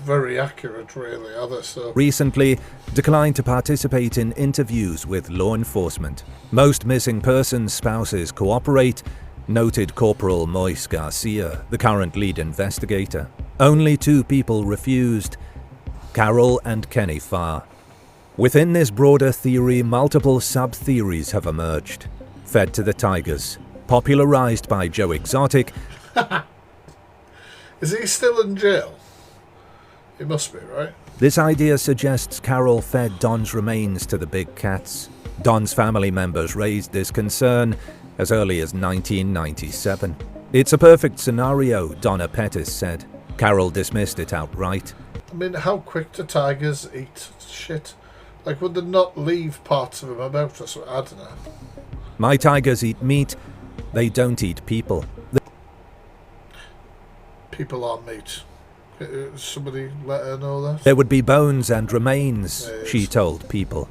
Speaker 1: very accurate, really, are they? So
Speaker 20: Recently declined to participate in interviews with law enforcement. Most missing persons' spouses cooperate, noted Corporal Moise Garcia, the current lead investigator. Only 2 people refused, Carol and Kenny Farr. Within this broader theory, multiple sub-theories have emerged. Fed to the Tigers, popularized by Joe Exotic.
Speaker 1: Is he still in jail? He must be, right?
Speaker 20: This idea suggests Carol fed Don's remains to the big cats. Don's family members raised this concern as early as 1997. "It's a perfect scenario," Donna Pettis said. Carol dismissed it outright.
Speaker 1: I mean, how quick do tigers eat shit? Like, would they not leave parts of them about us? I don't know.
Speaker 20: "My tigers eat meat. They don't eat people."
Speaker 1: People are meat. Somebody let her know that?
Speaker 20: "There would be bones and remains," she told People.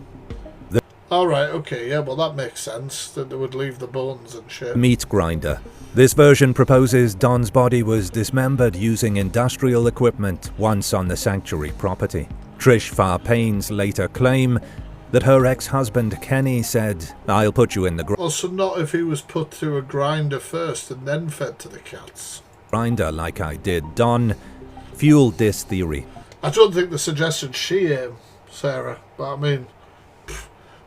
Speaker 1: Alright, okay, yeah, well that makes sense, that they would leave the bones and shit.
Speaker 20: Meat grinder. This version proposes Don's body was dismembered using industrial equipment once on the sanctuary property. Trish Farr Payne's later claim that her ex-husband Kenny said, "I'll put you in the
Speaker 1: Also not if he was put through a grinder first and then fed to the cats.
Speaker 20: grinder like I did Don," fueled this theory.
Speaker 1: I don't think they suggested she ate Sarah, but I mean,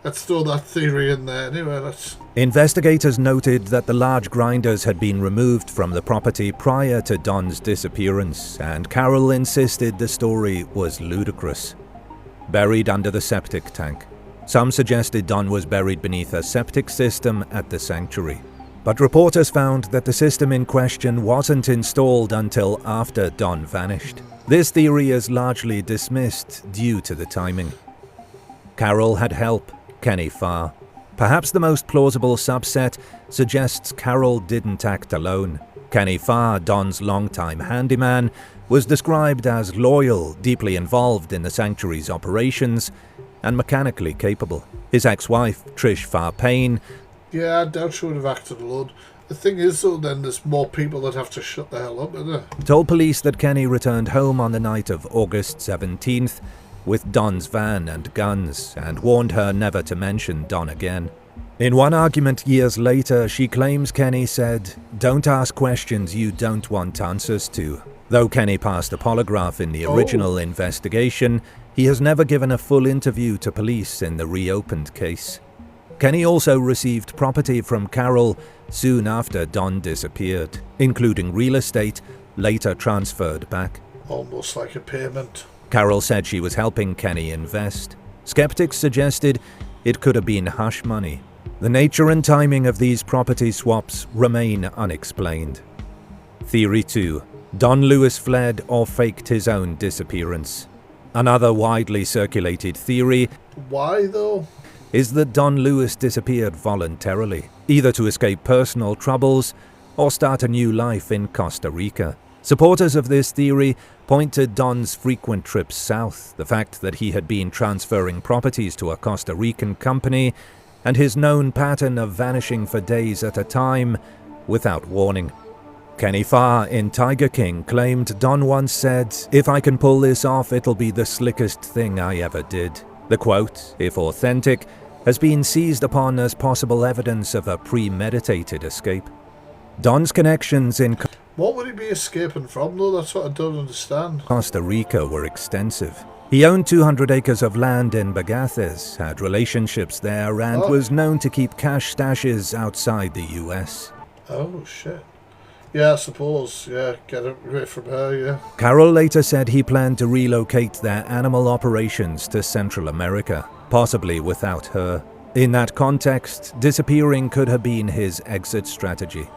Speaker 1: let's throw that theory in there anyway.
Speaker 20: Investigators noted that the large grinders had been removed from the property prior to Don's disappearance, and Carol insisted the story was ludicrous. Buried under the septic tank. Some suggested Don was buried beneath a septic system at the sanctuary. But reporters found that the system in question wasn't installed until after Don vanished. This theory is largely dismissed due to the timing. Carol had help. Kenny Farr. Perhaps the most plausible subset suggests Carol didn't act alone. Kenny Farr, Don's longtime handyman, was described as loyal, deeply involved in the sanctuary's operations, and mechanically capable. His ex-wife, Trish Farr Payne.
Speaker 1: Yeah, I doubt she would have acted alone. The thing is, though, then there's more people that have to shut the hell up, isn't there?
Speaker 20: Told police that Kenny returned home on the night of August 17th with Don's van and guns, and warned her never to mention Don again. In one argument years later, she claims Kenny said, "Don't ask questions you don't want answers to." Though Kenny passed a polygraph in the original investigation, he has never given a full interview to police in the reopened case. Kenny also received property from Carol soon after Don disappeared, including real estate later transferred back.
Speaker 1: Almost like a payment.
Speaker 20: Carol said she was helping Kenny invest. Skeptics suggested it could have been hush money. The nature and timing of these property swaps remain unexplained. Theory 2. Don Lewis fled or faked his own disappearance. Another widely circulated theory,
Speaker 1: why though,
Speaker 20: is that Don Lewis disappeared voluntarily, either to escape personal troubles or start a new life in Costa Rica. Supporters of this theory point to Don's frequent trips south, the fact that he had been transferring properties to a Costa Rican company, and his known pattern of vanishing for days at a time without warning. Kenny Farr in Tiger King claimed Don once said, "If I can pull this off, it'll be the slickest thing I ever did." The quote, if authentic, has been seized upon as possible evidence of a premeditated escape. Don's connections in
Speaker 1: What would he be escaping from, though? That's what I don't understand.
Speaker 20: Costa Rica were extensive. He owned 200 acres of land in Bagaces, had relationships there, and was known to keep cash stashes outside the US.
Speaker 1: Oh, shit. Yeah, I suppose. Yeah, get it away from her, yeah.
Speaker 20: Carroll later said he planned to relocate their animal operations to Central America, possibly without her. In that context, disappearing could have been his exit strategy.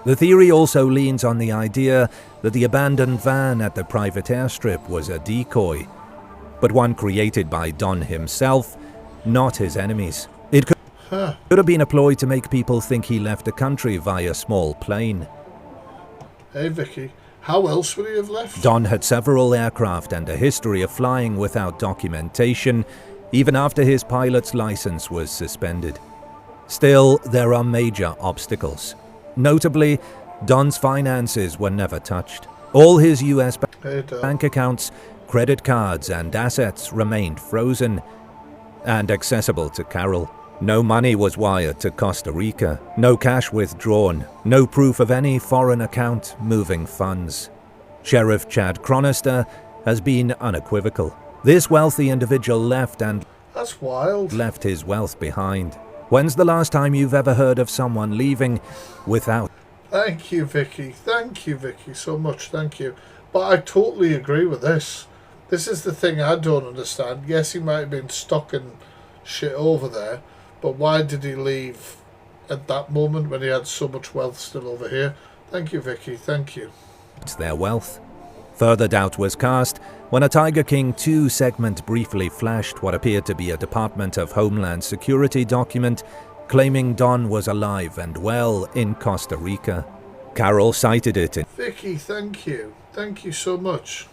Speaker 20: The theory also leans on the idea that the abandoned van at the private airstrip was a decoy, but one created by Don himself, not his enemies. It could have been a ploy to make people think he left the country via small plane.
Speaker 1: Hey, Vicky, how else would he have left?
Speaker 20: Don had several aircraft and a history of flying without documentation, even after his pilot's license was suspended. Still, there are major obstacles. Notably, Don's finances were never touched. All his US bank accounts, credit cards, and assets remained frozen and accessible to Carroll. No money was wired to Costa Rica, no cash withdrawn, no proof of any foreign account moving funds. Sheriff Chad Chronister has been unequivocal. This wealthy individual left his wealth behind. When's the last time you've ever heard of someone leaving without?
Speaker 1: Thank you, Vicky. Thank you, Vicky, so much. Thank you. But I totally agree with this. This is the thing I don't understand. Yes, he might have been stocking shit over there, but why did he leave at that moment when he had so much wealth still over here? Thank you, Vicky. Thank you.
Speaker 20: It's their wealth. Further doubt was cast when a Tiger King 2 segment briefly flashed what appeared to be a Department of Homeland Security document claiming Don was alive and well in Costa Rica. Carroll cited it in
Speaker 1: Vicky, thank you. Thank you so much.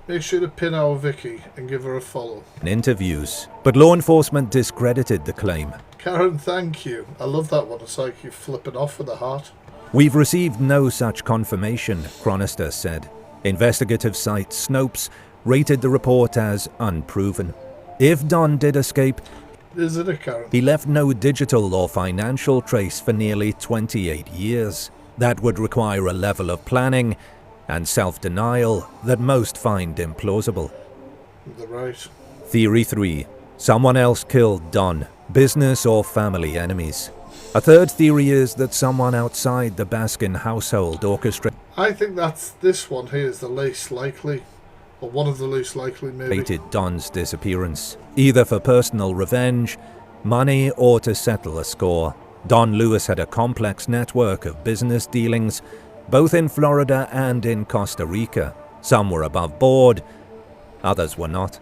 Speaker 1: Make sure to pin our Vicky and give her a follow.
Speaker 20: interviews, but law enforcement discredited the claim.
Speaker 1: Karen, thank you. I love that one. It's like you're flipping off with a heart.
Speaker 20: We've received no such confirmation, Chronister said. Investigative site Snopes rated the report as unproven. If Don did escape,
Speaker 1: Isn't it, Karen?
Speaker 20: he left no digital or financial trace for nearly 28 years. That would require a level of planning and self-denial that most find implausible.
Speaker 1: They're right.
Speaker 20: Theory 3. Someone else killed Don, business or family enemies. A third theory is that someone outside the Baskin household orchestrated
Speaker 1: I think this one here is the least likely, or one of the least likely, maybe.
Speaker 20: Don's disappearance, either for personal revenge, money, or to settle a score. Don Lewis had a complex network of business dealings, both in Florida and in Costa Rica. Some were above board, others were not.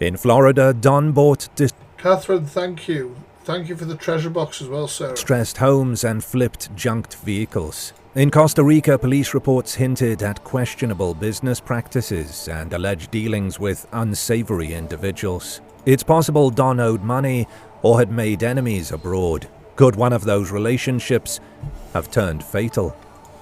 Speaker 20: In Florida, Don bought
Speaker 1: Catherine, thank you. Thank you for the treasure box as well, Sarah.
Speaker 20: distressed homes and flipped junked vehicles. In Costa Rica, police reports hinted at questionable business practices and alleged dealings with unsavory individuals. It's possible Don owed money or had made enemies abroad. Could one of those relationships have turned fatal?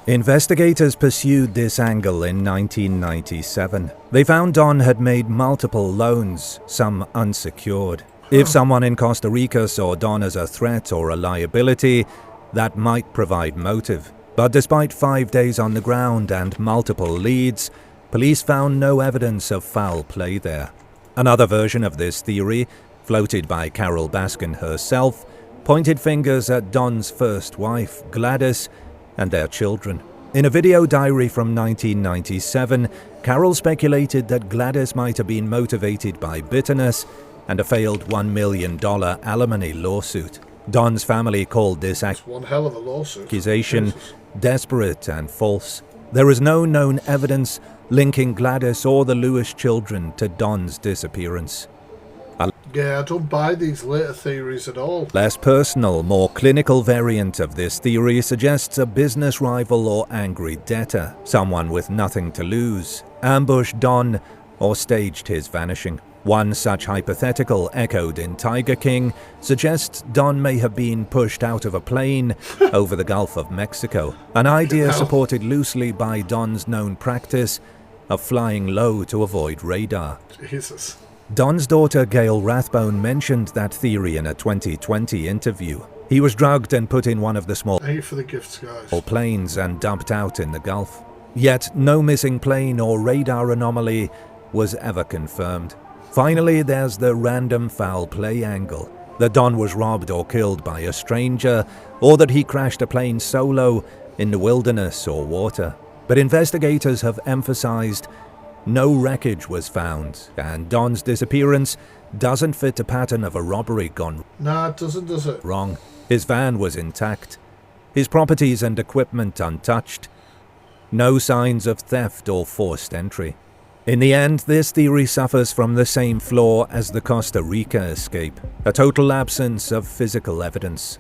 Speaker 20: Investigators pursued this angle in 1997. They found Don had made multiple loans, some unsecured. If someone in Costa Rica saw Don as a threat or a liability, that might provide motive. But despite 5 days on the ground and multiple leads, police found no evidence of foul play there. Another version of this theory, floated by Carol Baskin herself, pointed fingers at Don's first wife, Gladys, and their children. In a video diary from 1997, Carol speculated that Gladys might have been motivated by bitterness and a failed $1 million alimony lawsuit. Don's family called this
Speaker 1: one hell of a lawsuit.
Speaker 20: accusation desperate and false. There is no known evidence linking Gladys or the Lewis children to Don's disappearance.
Speaker 1: Yeah, I don't buy these later theories at all.
Speaker 20: Less personal, more clinical variant of this theory suggests a business rival or angry debtor, someone with nothing to lose, ambushed Don or staged his vanishing. One such hypothetical, echoed in Tiger King, suggests Don may have been pushed out of a plane over the Gulf of Mexico, an idea supported loosely by Don's known practice of flying low to avoid radar.
Speaker 1: Jesus.
Speaker 20: Don's daughter Gail Rathbone mentioned that theory in a 2020 interview. He was drugged and put in one of the small
Speaker 1: Pay for the gifts, guys.
Speaker 20: planes and dumped out in the Gulf. Yet no missing plane or radar anomaly was ever confirmed. Finally, there's the random foul play angle, that Don was robbed or killed by a stranger, or that he crashed a plane solo in the wilderness or water. But investigators have emphasized no wreckage was found, and Don's disappearance doesn't fit a pattern of a robbery gone
Speaker 1: Nah, it doesn't, does it?
Speaker 20: wrong. His van was intact, his properties and equipment untouched. No signs of theft or forced entry. In the end, this theory suffers from the same flaw as the Costa Rica escape, a total absence of physical evidence.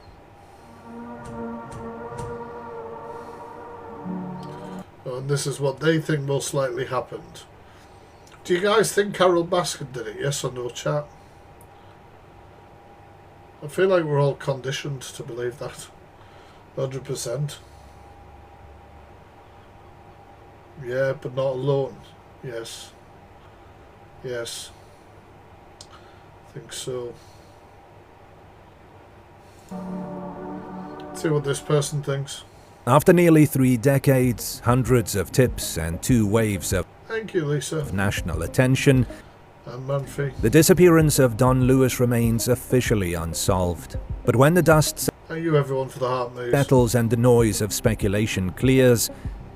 Speaker 1: And this is what they think most likely happened. Do you guys think Carol Baskin did it? Yes or no, chat? I feel like we're all conditioned to believe that. 100%. Yeah, but not alone. Yes. Yes. I think so. See what this person thinks.
Speaker 20: After nearly 3 decades, hundreds of tips and 2 waves of
Speaker 1: Thank you, Lisa.
Speaker 20: national attention,
Speaker 1: And Manfi.
Speaker 20: the disappearance of Don Lewis remains officially unsolved. But when the dust
Speaker 1: Thank you, everyone, for the heart moves.
Speaker 20: settles and the noise of speculation clears,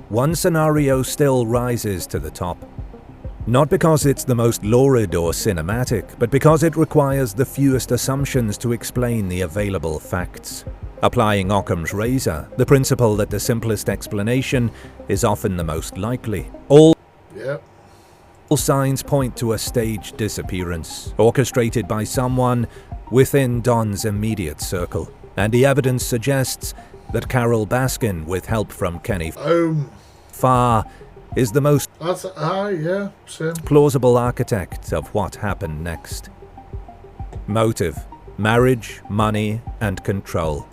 Speaker 20: one scenario still rises to the top. Not because it's the most lurid or cinematic, but because it requires the fewest assumptions to explain the available facts. Applying Occam's razor, the principle that the simplest explanation is often the most likely. All signs point to a staged disappearance, orchestrated by someone within Don's immediate circle. And the evidence suggests that Carol Baskin, with help from Kenny Farr, is the most
Speaker 1: yeah, same.
Speaker 20: plausible architect of what happened next. Motive: marriage, money, and control.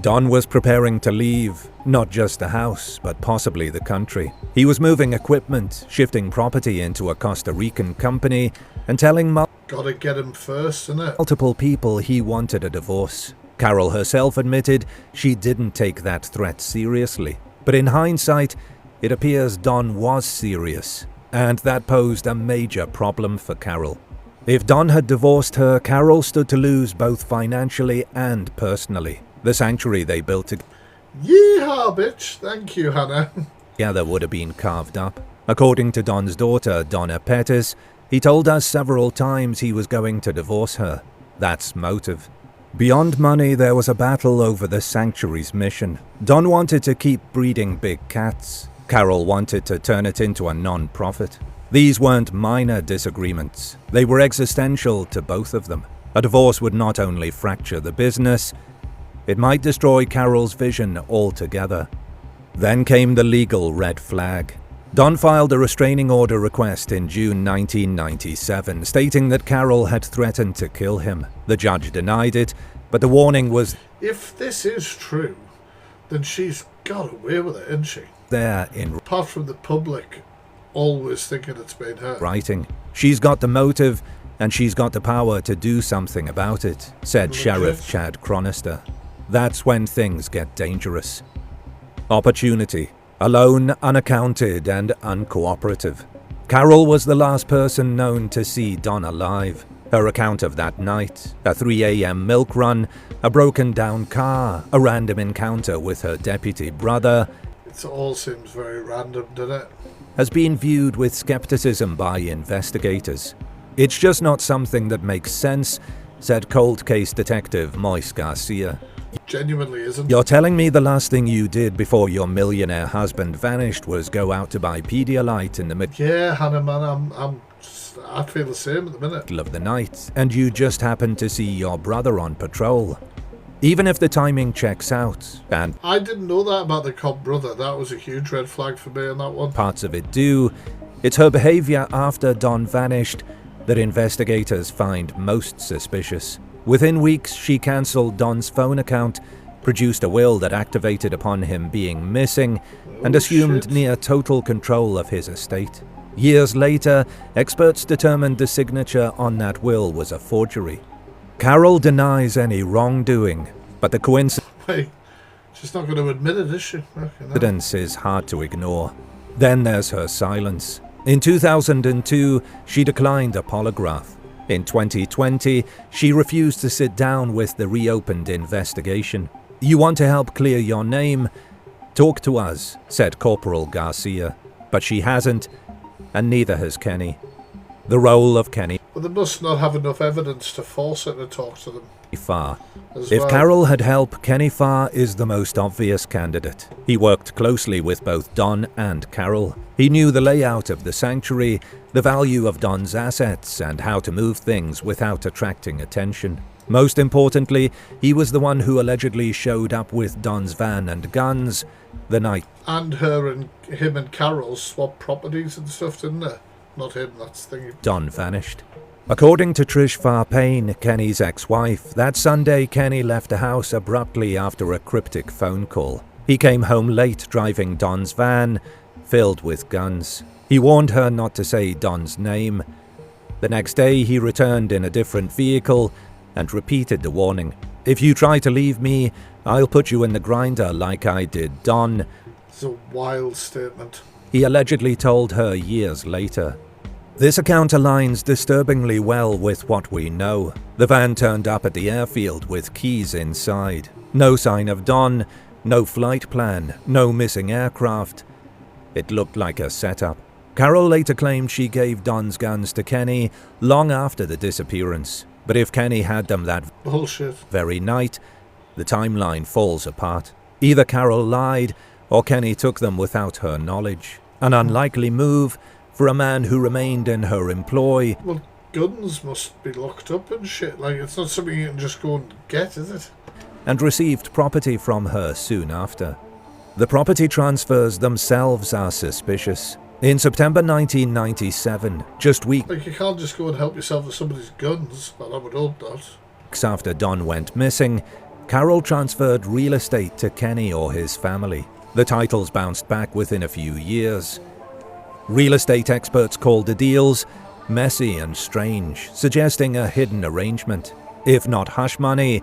Speaker 20: Don was preparing to leave, not just the house, but possibly the country. He was moving equipment, shifting property into a Costa Rican company, and telling
Speaker 1: Gotta get him first, innit?
Speaker 20: multiple people he wanted a divorce. Carol herself admitted she didn't take that threat seriously. But in hindsight, it appears Don was serious, and that posed a major problem for Carol. If Don had divorced her, Carol stood to lose both financially and personally. The sanctuary they built
Speaker 1: Yeehaw, bitch. Thank you, Hannah.
Speaker 20: together would have been carved up. According to Don's daughter, Donna Pettis, he told us several times he was going to divorce her. That's motive. Beyond money, there was a battle over the sanctuary's mission. Don wanted to keep breeding big cats. Carol wanted to turn it into a non-profit. These weren't minor disagreements. They were existential to both of them. A divorce would not only fracture the business, it might destroy Carol's vision altogether. Then came the legal red flag. Don filed a restraining order request in June 1997, stating that Carol had threatened to kill him. The judge denied it, but the warning was
Speaker 1: If this is true, then she's got away with it, isn't she?
Speaker 20: there in
Speaker 1: Apart from the public always thinking it's been her.
Speaker 20: writing. She's got the motive, and she's got the power to do something about it, said Sheriff Chad Chronister. That's when things get dangerous. Opportunity. Alone, unaccounted, and uncooperative. Carol was the last person known to see Don alive. Her account of that night, a 3 a.m. milk run, a broken down car, a random encounter with her deputy brother,
Speaker 1: It all seems very random, doesn't it?
Speaker 20: has been viewed with skepticism by investigators. It's just not something that makes sense, said cold case detective Moise Garcia.
Speaker 1: Genuinely isn't.
Speaker 20: You're telling me the last thing you did before your millionaire husband vanished was go out to buy Pedialyte in the middle
Speaker 1: Yeah, Hannah, man, I feel the same at the minute.
Speaker 20: of the night, and you just happened to see your brother on patrol? Even if the timing checks out, and
Speaker 1: I didn't know that about the cop brother. That was a huge red flag for me on that one.
Speaker 20: parts of it do, it's her behavior after Don vanished that investigators find most suspicious. Within weeks, she cancelled Don's phone account, produced a will that activated upon him being missing, and assumed near total control of his estate. Years later, experts determined the signature on that will was a forgery. Carol denies any wrongdoing, but the coincidence
Speaker 1: Wait, she's not going to admit it, is she?
Speaker 20: is hard to ignore. Then there's her silence. In 2002, she declined a polygraph. In 2020, she refused to sit down with the reopened investigation. "You want to help clear your name? Talk to us," said Corporal Garcia. But she hasn't, and neither has Kenny. The role of Kenny
Speaker 1: But they must not have enough evidence to force her to talk to them.
Speaker 20: Farr.
Speaker 1: As
Speaker 20: If
Speaker 1: well.
Speaker 20: Carol had help, Kenny Farr is the most obvious candidate. He worked closely with both Don and Carol. He knew the layout of the sanctuary, the value of Don's assets, and how to move things without attracting attention. Most importantly, he was the one who allegedly showed up with Don's van and guns the night.
Speaker 1: And him and Carol swapped properties and stuff, didn't they? Not him, that's thingy.
Speaker 20: Don vanished. According to Trish Farr Payne, Kenny's ex-wife, that Sunday Kenny left the house abruptly after a cryptic phone call. He came home late driving Don's van, filled with guns. He warned her not to say Don's name. The next day he returned in a different vehicle and repeated the warning. "If you try to leave me, I'll put you in the grinder like I did Don,"
Speaker 1: It's a wild statement.
Speaker 20: he allegedly told her years later. This account aligns disturbingly well with what we know. The van turned up at the airfield with keys inside. No sign of Don, no flight plan, no missing aircraft. It looked like a setup. Carol later claimed she gave Don's guns to Kenny long after the disappearance. But if Kenny had them that
Speaker 1: Bullshit.
Speaker 20: very night, the timeline falls apart. Either Carol lied, or Kenny took them without her knowledge. An unlikely move for a man who remained in her employ.
Speaker 1: Well, guns must be locked up and shit. Like, it's not something you can just go and get, is it?
Speaker 20: And received property from her soon after. The property transfers themselves are suspicious. In September 1997, just weeks
Speaker 1: Like, you can't just go and help yourself with somebody's guns. Well, I would hope not.
Speaker 20: after Don went missing, Carol transferred real estate to Kenny or his family. The titles bounced back within a few years. Real estate experts called the deals messy and strange, suggesting a hidden arrangement. If not hush money,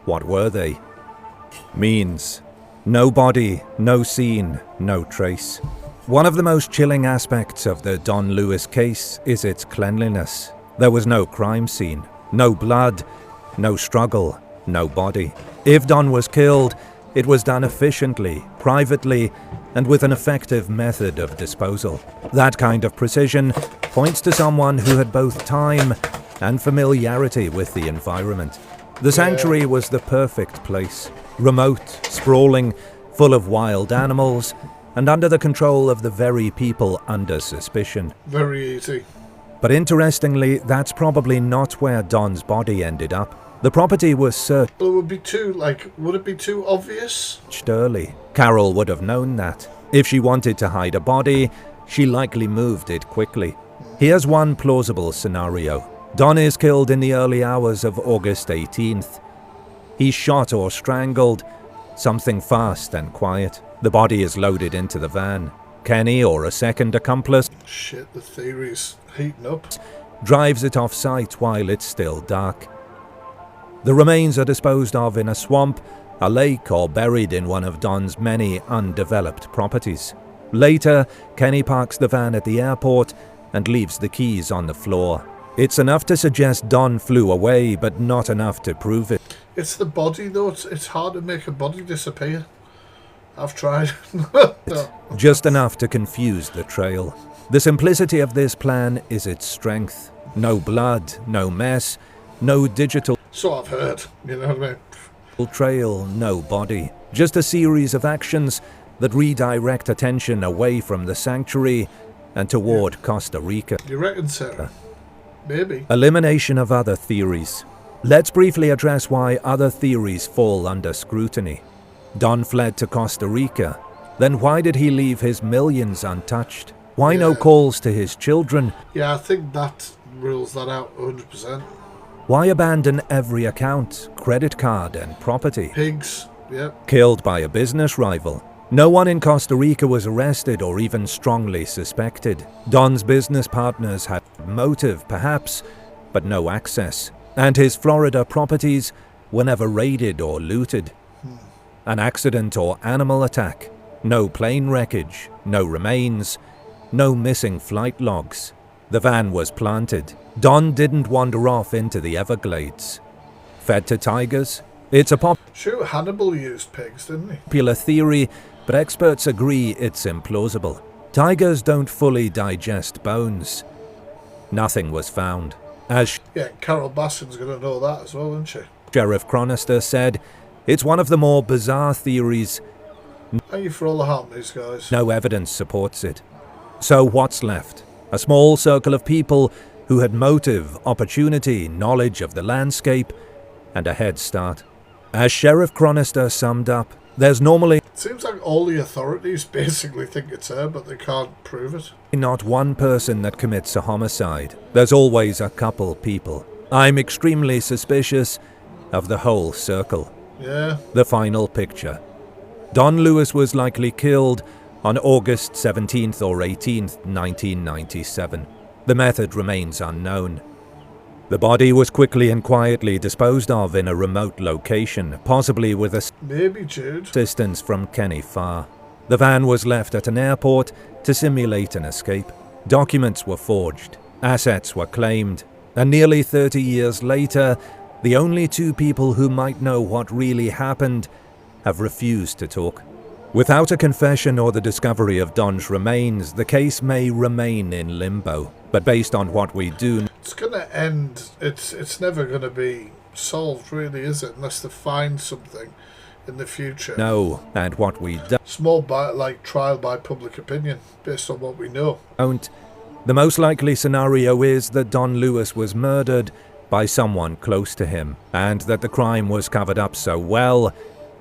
Speaker 20: what were they? Means. No body, no scene, no trace. One of the most chilling aspects of the Don Lewis case is its cleanliness. There was no crime scene, no blood, no struggle, no body. If Don was killed, it was done efficiently, privately, and with an effective method of disposal. That kind of precision points to someone who had both time and familiarity with the environment. The sanctuary was the perfect place. Remote, sprawling, full of wild animals, and under the control of the very people under suspicion.
Speaker 1: Very easy.
Speaker 20: But interestingly, that's probably not where Don's body ended up. The property was searched
Speaker 1: But it would be too, like, would it be too obvious?
Speaker 20: early. Carol would have known that. If she wanted to hide a body, she likely moved it quickly. Here's one plausible scenario. Don is killed in the early hours of August 18th. He's shot or strangled, something fast and quiet. The body is loaded into the van. Kenny or a second accomplice
Speaker 1: Shit, the theory's heating up.
Speaker 20: drives it off-site while it's still dark. The remains are disposed of in a swamp, a lake, or buried in one of Don's many undeveloped properties. Later, Kenny parks the van at the airport and leaves the keys on the floor. It's enough to suggest Don flew away, but not enough to prove it.
Speaker 1: It's the body, though. It's hard to make a body disappear. I've tried. No.
Speaker 20: Just enough to confuse the trail. The simplicity of this plan is its strength. No blood, no mess, no digital
Speaker 1: So I've heard. You know what I mean?
Speaker 20: trail, no body. Just a series of actions that redirect attention away from the sanctuary and toward Costa Rica.
Speaker 1: You reckon, Sarah? Maybe.
Speaker 20: Elimination of other theories. Let's briefly address why other theories fall under scrutiny. Don fled to Costa Rica. Then why did he leave his millions untouched? Why no calls to his children?
Speaker 1: Yeah, I think that rules that out 100%.
Speaker 20: Why abandon every account, credit card and property?
Speaker 1: Pigs, yep.
Speaker 20: Killed by a business rival. No one in Costa Rica was arrested or even strongly suspected. Don's business partners had motive, perhaps, but no access. And his Florida properties were never raided or looted. An accident or animal attack. No plane wreckage, no remains, no missing flight logs. The van was planted. Don didn't wander off into the Everglades. Fed to tigers? It's a
Speaker 1: Sure, Hannibal used pigs, didn't he?
Speaker 20: popular theory, but experts agree it's implausible. Tigers don't fully digest bones. Nothing was found. As
Speaker 1: Yeah, Carol Baskin's going to know that as well, isn't she?
Speaker 20: Sheriff Chronister said, it's one of the more bizarre theories.
Speaker 1: Thank you for all the help, these guys.
Speaker 20: No evidence supports it. So what's left? A small circle of people who had motive, opportunity, knowledge of the landscape, and a head start. As Sheriff Chronister summed up, there's normally
Speaker 1: It seems like all the authorities basically think it's her, but they can't prove it.
Speaker 20: not one person that commits a homicide. There's always a couple people. I'm extremely suspicious of the whole circle.
Speaker 1: Yeah.
Speaker 20: The final picture. Don Lewis was likely killed on August 17th or 18th, 1997. The method remains unknown. The body was quickly and quietly disposed of in a remote location, possibly with
Speaker 1: Maybe Jude.
Speaker 20: assistance from Kenny Farr. The van was left at an airport to simulate an escape. Documents were forged, assets were claimed, and nearly 30 years later, the only two people who might know what really happened have refused to talk. Without a confession or the discovery of Don's remains, the case may remain in limbo. But based on what we do,
Speaker 1: It's going to end. It's never going to be solved, really, is it? Unless they find something in the future.
Speaker 20: know and what we
Speaker 1: Small trial by public opinion, based on what we know.
Speaker 20: don't, the most likely scenario is that Don Lewis was murdered by someone close to him, and that the crime was covered up so well,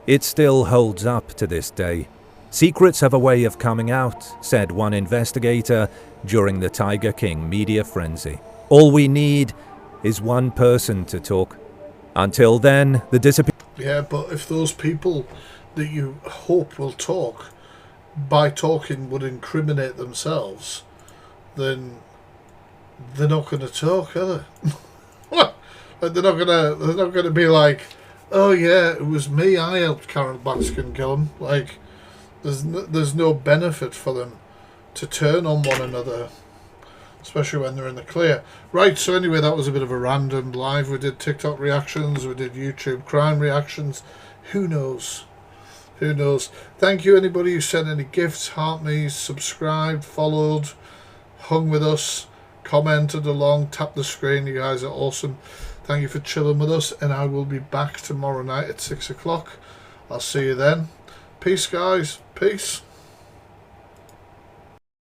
Speaker 20: it still holds up to this day. Secrets have a way of coming out, said one investigator during the Tiger King media frenzy. All we need is one person to talk. Until then, the disappearance.
Speaker 1: Yeah, but if those people that you hope will talk, by talking would incriminate themselves, then they're not going to talk, are they? Like they're not gonna be like, oh yeah, it was me, I helped Carol Baskin kill him. Like, there's no benefit for them to turn on one another, especially when they're in the clear. Right, so anyway, that was a bit of a random live. We did TikTok reactions, we did YouTube crime reactions. Who knows? Who knows? Thank you anybody who sent any gifts, heart me, subscribed, followed, hung with us, commented along, tapped the screen. You guys are awesome. Thank you for chilling with us, and I will be back tomorrow night at 6 o'clock. I'll see you then. Peace, guys. Peace.